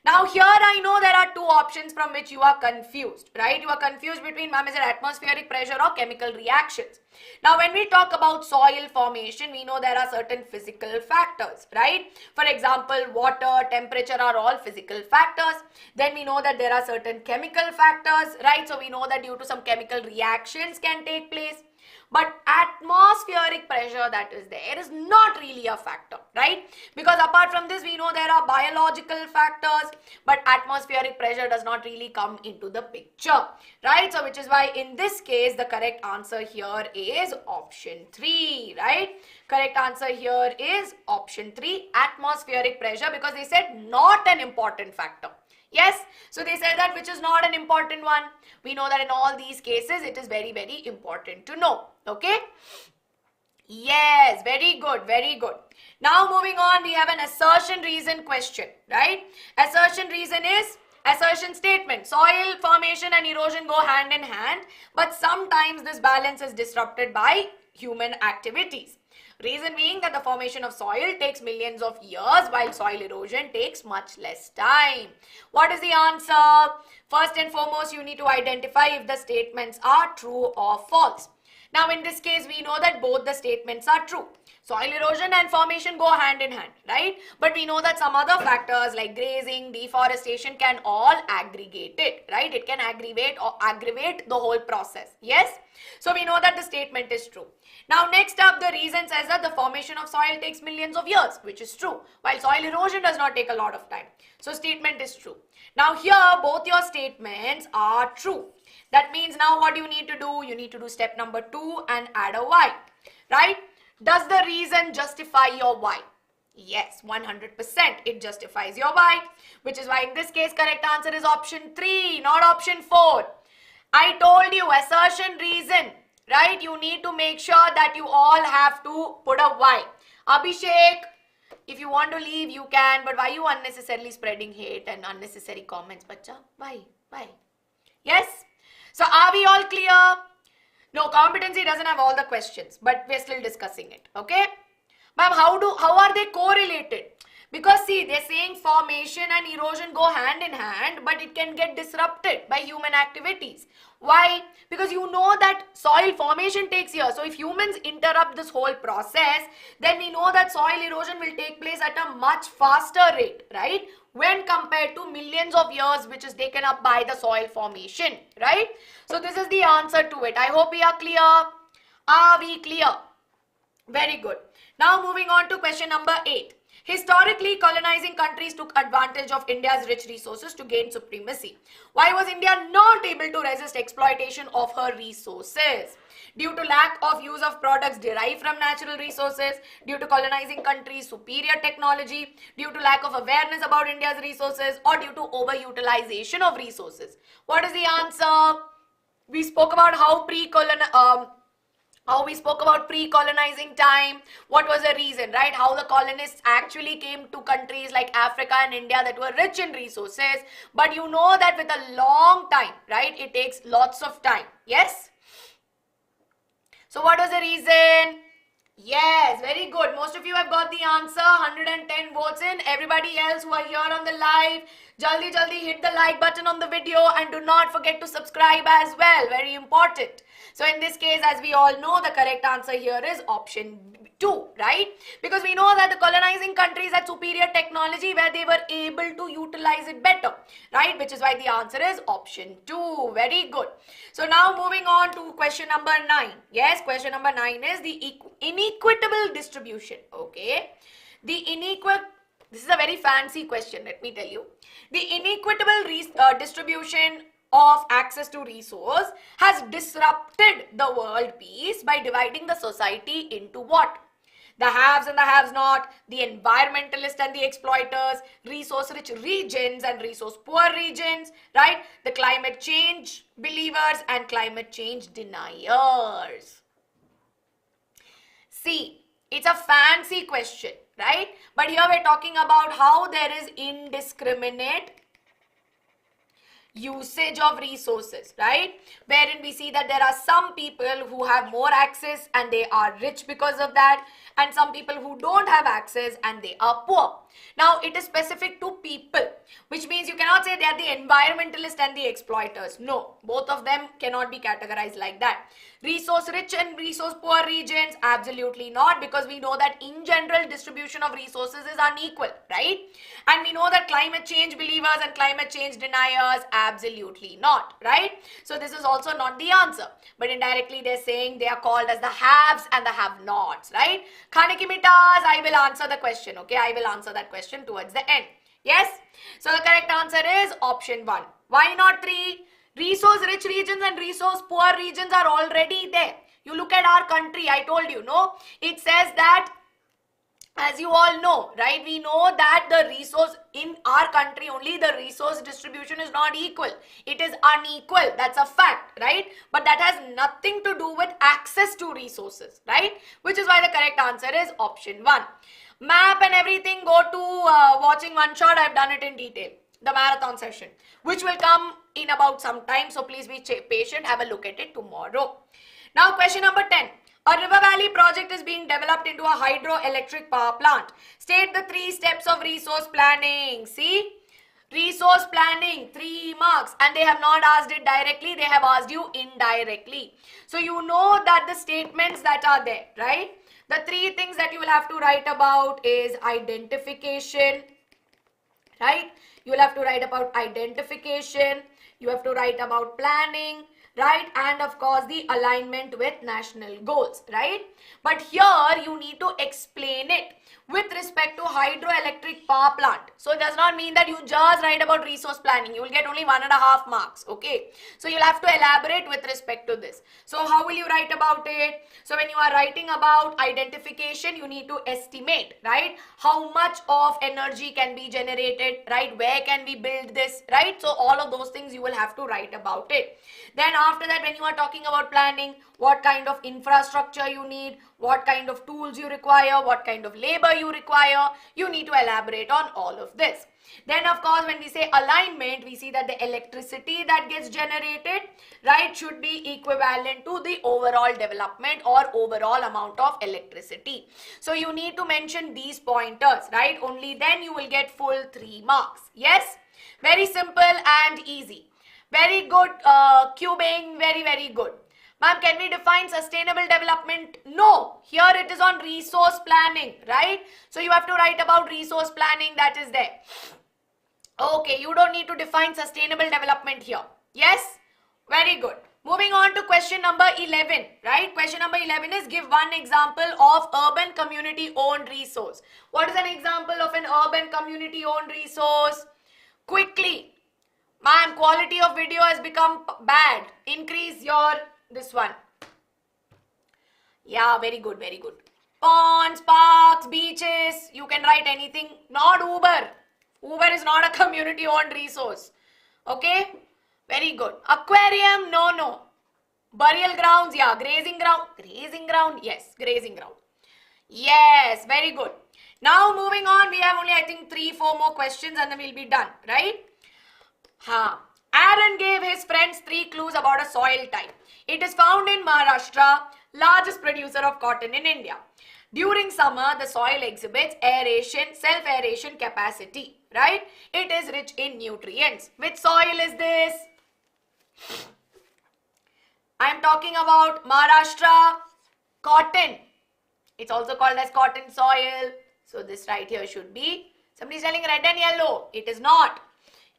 Now here I know there are two options from which you are confused, right? You are confused between, ma'am, is it atmospheric pressure or chemical reactions? Now when we talk about soil formation, we know there are certain physical factors, right? For example, water, temperature are all physical factors. Then we know that there are certain chemical factors, right? So we know that due to some chemical reactions can take place. But atmospheric pressure that is there is not really a factor, right? Because apart from this, we know there are biological factors, but atmospheric pressure does not really come into the picture, right? So which is why in this case, the correct answer here is option 3, right? Correct answer here is option 3, atmospheric pressure, because they said not an important factor. Yes, so they said that which is not an important one. We know that in all these cases, it is very, very important to know. Okay? Yes, very good, very good. Now moving on, we have an assertion reason question, right? Assertion reason is assertion statement. Soil formation and erosion go hand in hand, but sometimes this balance is disrupted by human activities. Reason being that the formation of soil takes millions of years while soil erosion takes much less time. What is the answer? First and foremost, you need to identify if the statements are true or false. Now in this case, we know that both the statements are true. Soil erosion and formation go hand in hand, right? But we know that some other factors like grazing, deforestation can all aggregate it, right? It can aggravate the whole process. Yes? So we know that the statement is true. Now next up, the reason says that the formation of soil takes millions of years, which is true, while soil erosion does not take a lot of time. So statement is true. Now here, both your statements are true. That means now what you need to do? You need to do step number 2 and add a y, right? Does the reason justify your y? Yes, 100% it justifies your y, which is why in this case correct answer is option 3, not option 4. I told you assertion reason, right? You need to make sure that you all have to put a y. Abhishek, if you want to leave, you can, but why you unnecessarily spreading hate and unnecessary comments, bacha? Why? Why? Yes? So are we all clear? No, competency doesn't have all the questions, but we're still discussing it. Okay? Ma'am, how are they correlated? Because see, they're saying formation and erosion go hand in hand, but it can get disrupted by human activities. Why? Because you know that soil formation takes years. So if humans interrupt this whole process, then we know that soil erosion will take place at a much faster rate, right? When compared to millions of years which is taken up by the soil formation, right? So this is the answer to it. I hope we are clear. Are we clear? Very good. Now moving on to question number 8. Historically, colonizing countries took advantage of India's rich resources to gain supremacy. Why was India not able to resist exploitation of her resources? Due to lack of use of products derived from natural resources, due to colonizing countries' superior technology, due to lack of awareness about India's resources, or due to overutilization of resources. What is the answer? We spoke about how we spoke about pre-colonizing time. What was the reason, right? How the colonists actually came to countries like Africa and India that were rich in resources. But you know that with a long time, right? It takes lots of time. Yes? So what was the reason? Yes, very good. Most of you have got the answer. 110 votes in. Everybody else who are here on the live, jaldi hit the like button on the video and do not forget to subscribe as well. Very important. So in this case, as we all know, the correct answer here is option 2, right? Because we know that the colonizing countries had superior technology where they were able to utilize it better, right? Which is why the answer is option 2. Very good. So now moving on to question number 9. Yes, question number 9 is the inequitable distribution. Okay. This is a very fancy question, let me tell you. The inequitable distribution of access to resource has disrupted the world peace by dividing the society into what? The haves and the haves not, the environmentalists and the exploiters, resource rich regions and resource poor regions, right? The climate change believers and climate change deniers. See, it's a fancy question, right? But here we're talking about how there is indiscriminate usage of resources, right? Wherein we see that there are some people who have more access and they are rich because of that, and some people who don't have access and they are poor. Now, it is specific to people, which means you cannot say they are the environmentalists and the exploiters. No, both of them cannot be categorized like that. Resource rich and resource poor regions, absolutely not, because we know that in general distribution of resources is unequal, right? And we know that climate change believers and climate change deniers, absolutely not, right? So this is also not the answer, but indirectly they're saying they are called as the haves and the have-nots, right? Khane ki mitas, I will answer the question, okay? I will answer that question towards the end. Yes? So the correct answer is option 1. Why not 3? Resource rich regions and resource poor regions are already there. You look at our country, I told you, no? It says that, as you all know, right? We know that the resource in our country, only the resource distribution is not equal. It is unequal. That's a fact, right? But that has nothing to do with access to resources, right? Which is why the correct answer is option 1. Map and everything, go to watching one shot. I've done it in detail. The marathon session, which will come in about some time. So please be patient. Have a look at it tomorrow. Now, question number 10. A river valley project is being developed into a hydroelectric power plant. State the 3 steps of resource planning. See? Resource planning, 3 marks. And they have not asked it directly. They have asked you indirectly. So you know that the statements that are there, right? The 3 things that you will have to write about is identification, right? You will have to write about identification. You have to write about planning, right? And of course, the alignment with national goals, right? But here you need to explain it with respect to hydroelectric power plant. So it does not mean that you just write about resource planning. You will get only 1.5 marks, okay? So you'll have to elaborate with respect to this. So how will you write about it? So when you are writing about identification, you need to estimate, right? How much of energy can be generated, right? Where can we build this, right? So all of those things you will have to write about it. Then after that, when you are talking about planning, what kind of infrastructure you need, what kind of tools you require, what kind of labor you require, you need to elaborate on all of this. Then of course, when we say alignment, we see that the electricity that gets generated, right, should be equivalent to the overall development or overall amount of electricity. So you need to mention these pointers, right? Only then you will get full 3 marks. Yes? Very simple and easy. Very good cubing, very, very good. Ma'am, can we define sustainable development? No. Here it is on resource planning, right? So you have to write about resource planning, that is there. Okay, you don't need to define sustainable development here. Yes? Very good. Moving on to question number 11, right? Question number 11 is give one example of urban community owned resource. What is an example of an urban community owned resource? Quickly. Ma'am, quality of video has become bad. Increase your this one. Yeah, very good, very good. Ponds, parks, beaches, you can write anything. Not Uber. Uber is not a community owned resource. Okay? Very good. Aquarium, no, no. Burial grounds, yeah. Grazing ground. Grazing ground, yes. Grazing ground. Yes, very good. Now moving on, we have only I think 3-4 more questions and then we'll be done, right? Aaron gave his friends 3 clues about a soil type. It is found in Maharashtra, largest producer of cotton in India. During summer, the soil exhibits aeration, self-aeration capacity, right? It is rich in nutrients. Which soil is this? I am talking about Maharashtra cotton. It's also called as cotton soil. So this right here should be, somebody is telling red and yellow. It is not.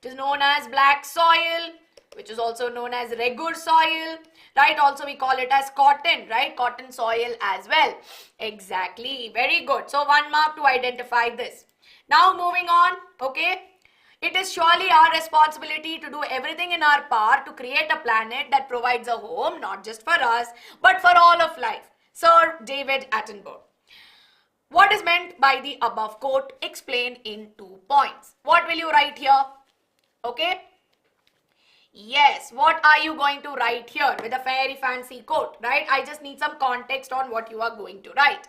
It is known as black soil, which is also known as regular soil, right? Also we call it as cotton, right? Cotton soil as well. Exactly. Very good. So 1 mark to identify this. Now moving on, okay? It is surely our responsibility to do everything in our power to create a planet that provides a home, not just for us, but for all of life. Sir David Attenborough. What is meant by the above quote? Explain in 2 points. What will you write here? Okay? Yes, what are you going to write here with a very fancy quote, right? I just need some context on what you are going to write.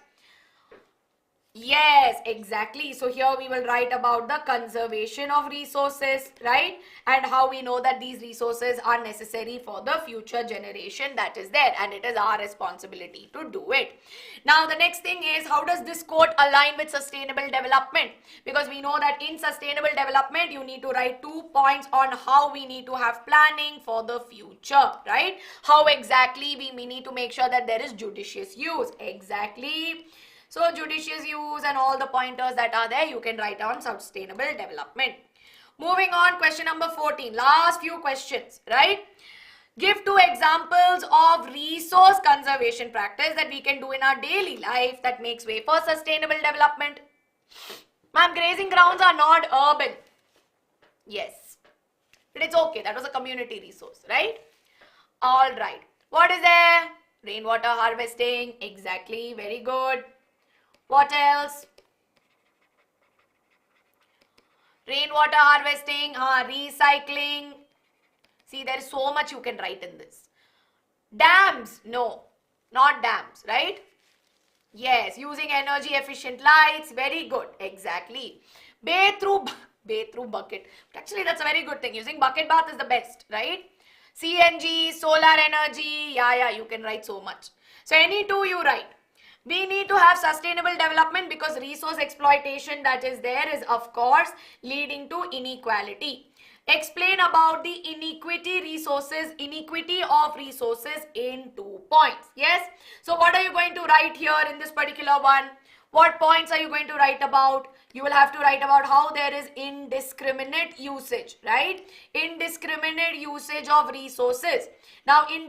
Yes, exactly. So here we will write about the conservation of resources, right? And how we know that these resources are necessary for the future generation that is there, and it is our responsibility to do it. Now the next thing is, how does this quote align with sustainable development? Because we know that in sustainable development you need to write 2 points on how we need to have planning for the future, right? How exactly we need to make sure that there is judicious use. Exactly. So judicious use and all the pointers that are there, you can write on sustainable development. Moving on, question number 14. Last few questions, right? Give 2 examples of resource conservation practice that we can do in our daily life that makes way for sustainable development. Ma'am, grazing grounds are not urban. Yes. But it's okay. That was a community resource, right? All right. What is there? Rainwater harvesting. Exactly. Very good. What else? Rainwater harvesting, recycling. See, there is so much you can write in this. Dams, no, not dams, right? Yes, using energy efficient lights, very good, exactly. Bathe through bucket. Actually, that's a very good thing. Using bucket bath is the best, right? CNG, solar energy, yeah, you can write so much. So any 2 you write. We need to have sustainable development because resource exploitation that is there is of course leading to inequality. Explain about the inequity of resources in 2 points. Yes. So what are you going to write here in this particular one? What points are you going to write about? You will have to write about how there is indiscriminate usage, right? Indiscriminate usage of resources. Now in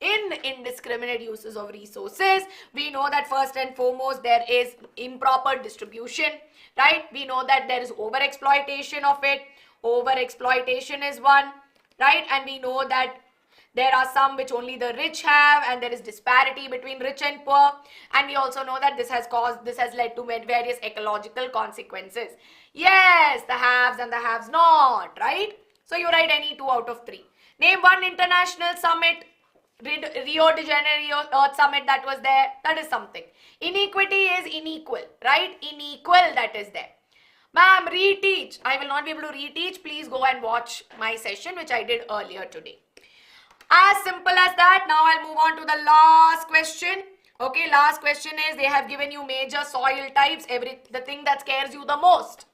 indiscriminate uses of resources, we know that first and foremost there is improper distribution, right? We know that there is overexploitation of it. Overexploitation is one, right? And we know that there are some which only the rich have, and there is disparity between rich and poor. And we also know that this has led to various ecological consequences. Yes, the haves and the haves not, right? So you write any 2 out of 3. Name one international summit. Rio de Janeiro Earth Summit that was there. That is something. Inequity is unequal, right? Unequal that is there. Ma'am, reteach. I will not be able to reteach. Please go and watch my session which I did earlier today. As simple as that. Now I'll move on to the last question. Okay, last question is they have given you major soil types, the thing that scares you the most,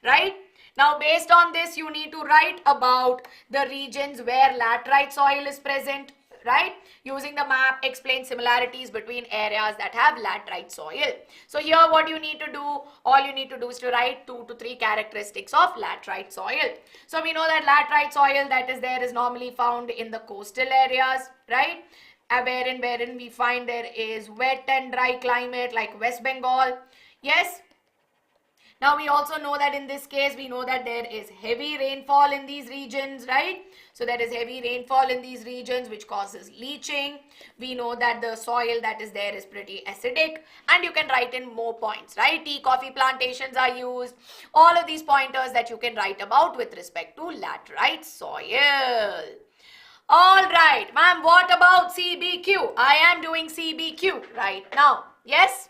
right? Now based on this you need to write about the regions where laterite soil is present, right? Using the map, explain similarities between areas that have laterite soil. So here what you need to do, all you need to do is to write 2 to 3 characteristics of laterite soil. So we know that laterite soil that is there is normally found in the coastal areas, right? Wherein we find there is wet and dry climate like West Bengal. Yes. Now we also know that in this case, we know that there is heavy rainfall in these regions, right? So there is heavy rainfall in these regions which causes leaching. We know that the soil that is there is pretty acidic, and you can write in more points, right? Tea, coffee plantations are used. All of these pointers that you can write about with respect to laterite soil. All right, ma'am, what about CBQ? I am doing CBQ right now. Yes?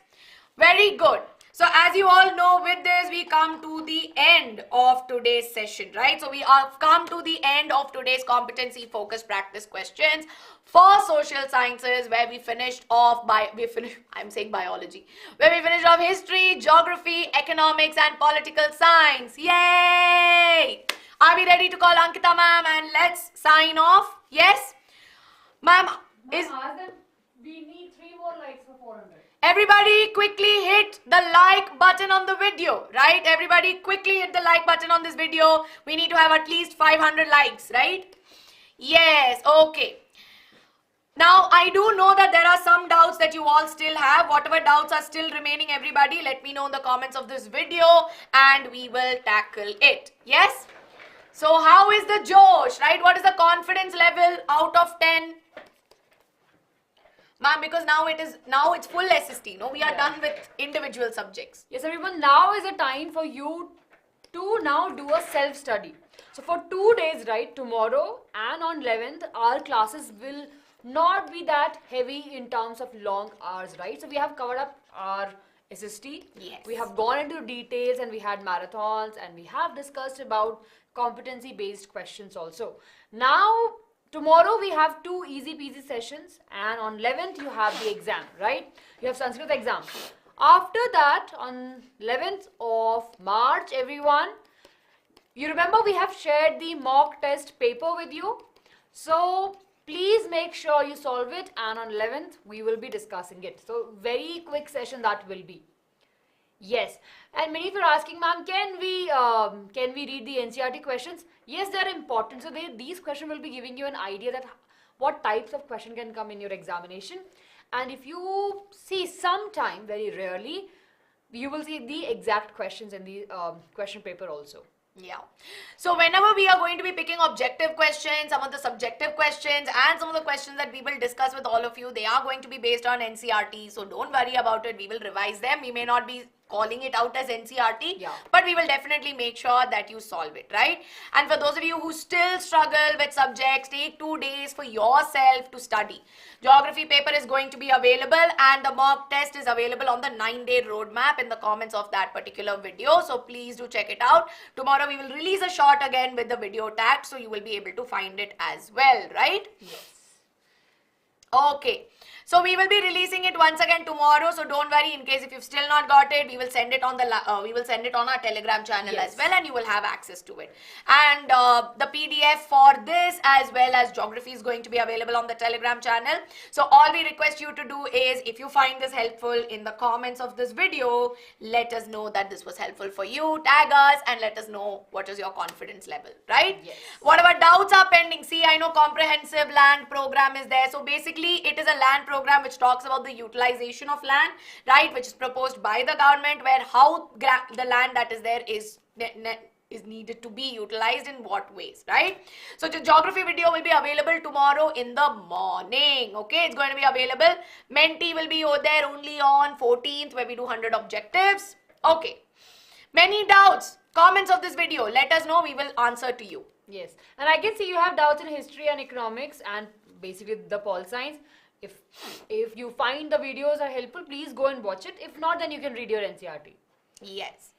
Very good. So as you all know, with this we come to the end of today's session, right? So we have come to the end of today's competency focused practice questions for social sciences, where we finished off I'm saying biology, where we finished off history, geography, economics and political science. Yay! Are we ready to call Ankita ma'am and let's sign off? Yes? Ma'am, we need 3 more likes for 400. Everybody quickly hit the like button on the video, right? Everybody quickly hit the like button on this video. We need to have at least 500 likes, right? Yes, okay. Now, I do know that there are some doubts that you all still have. Whatever doubts are still remaining, everybody, let me know in the comments of this video and we will tackle it. Yes? So, how is the Josh, right? What is the confidence level out of 10? Ma'am, because now it's full SST, no? We are done with individual subjects. Yes, everyone, now is the time for you to now do a self-study. So for 2 days, right, tomorrow and on 11th, our classes will not be that heavy in terms of long hours, right? So we have covered up our SST. Yes. We have gone into details and we had marathons and we have discussed about competency based questions also. Now, tomorrow we have 2 easy peasy sessions and on 11th you have the exam, right? You have Sanskrit exam. After that, on 11th of March, everyone, you remember we have shared the mock test paper with you. So, please make sure you solve it and on 11th we will be discussing it. So, very quick session that will be. Yes, and many of you are asking, ma'am, can we read the NCERT questions? Yes, they are important. So these questions will be giving you an idea that what types of question can come in your examination. And if you see sometime, very rarely, you will see the exact questions in the question paper also. Yeah. So whenever we are going to be picking objective questions, some of the subjective questions and some of the questions that we will discuss with all of you, they are going to be based on NCERT. So don't worry about it. We will revise them. We may not be calling it out as NCERT, but we will definitely make sure that you solve it, right? And for those of you who still struggle with subjects, take 2 days for yourself to study. Geography paper is going to be available and the mock test is available on the 9-day roadmap in the comments of that particular video. So please do check it out. Tomorrow we will release a short again with the video tag, so you will be able to find it as well, right? Yes. Okay. So we will be releasing it once again tomorrow. So don't worry. In case if you've still not got it, we will send it on the our Telegram channel as well, and you will have access to it. And the PDF for this as well as geography is going to be available on the Telegram channel. So all we request you to do is, if you find this helpful, in the comments of this video, let us know that this was helpful for you. Tag us and let us know what is your confidence level, right? Yes. Whatever doubts are pending. See, I know comprehensive land program is there. So basically, it is a land program which talks about the utilization of land, right, which is proposed by the government, where how the land that is there is needed to be utilized in what ways, right? So the geography video will be available tomorrow in the morning. Okay, it's going to be available. Menti will be over there only on 14th, where we do 100 objectives. Okay, many doubts, comments of this video, let us know. We will answer to you. Yes, and I can see you have doubts in history and economics and basically the pol science. If you find the videos are helpful, please go and watch it. If not, then you can read your NCERT. Yes.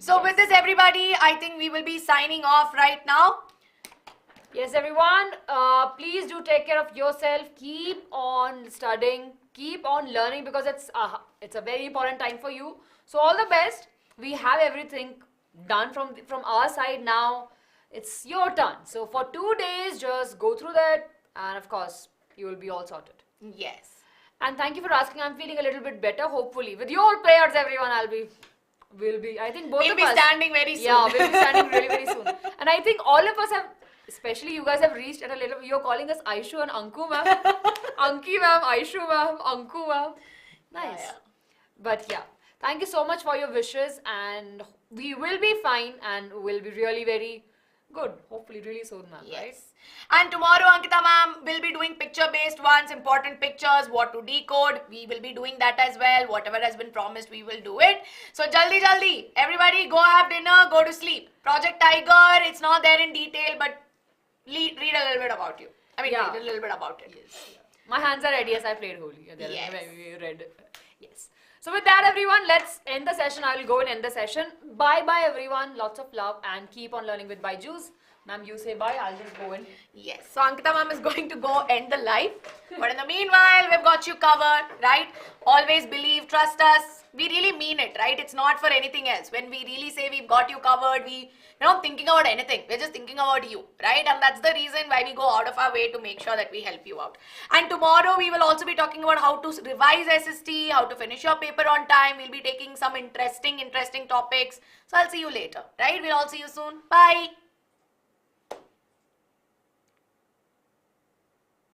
So with this, everybody, I think we will be signing off right now. Yes, everyone, please do take care of yourself. Keep on studying, keep on learning, because it's a very important time for you. So all the best. We have everything done from our side now. It's your turn. So for 2 days, just go through that, and of course, you will be all sorted. Yes. And thank you for asking. I'm feeling a little bit better, hopefully. With your prayers, everyone, we'll be, I think both of us. We'll be standing very soon. Yeah, we'll be standing really very soon. And I think all of us have, especially you guys have reached at a little, you're calling us Aishu and Anku ma'am. Anki ma'am, Aishu ma'am, Anku ma'am. Nice. Yeah. But yeah, thank you so much for your wishes, and we will be fine and we'll be really very good. Hopefully really soon, ma'am. Yes. Right? And tomorrow, Ankita ma'am will be doing picture-based ones, important pictures, what to decode. We will be doing that as well. Whatever has been promised, we will do it. So, jaldi, everybody go have dinner, go to sleep. Project Tiger, it's not there in detail, but read a little bit about you. I mean, read a little bit about it. Yes. Yeah. My hands are ready. Yes, I played Holi. Yes. We read. Yes. So with that, everyone, let's end the session. I will go and end the session. Bye-bye, everyone. Lots of love and keep on learning with BYJU'S. Ma'am, you say bye. I'll just go in. Yes. So Ankita ma'am is going to go end the live. But in the meanwhile, we've got you covered, right? Always believe, trust us. We really mean it, right? It's not for anything else. When we really say we've got you covered, we're not thinking about anything. We're just thinking about you, right? And that's the reason why we go out of our way to make sure that we help you out. And tomorrow, we will also be talking about how to revise SST, how to finish your paper on time. We'll be taking some interesting topics. So I'll see you later, right? We'll all see you soon. Bye.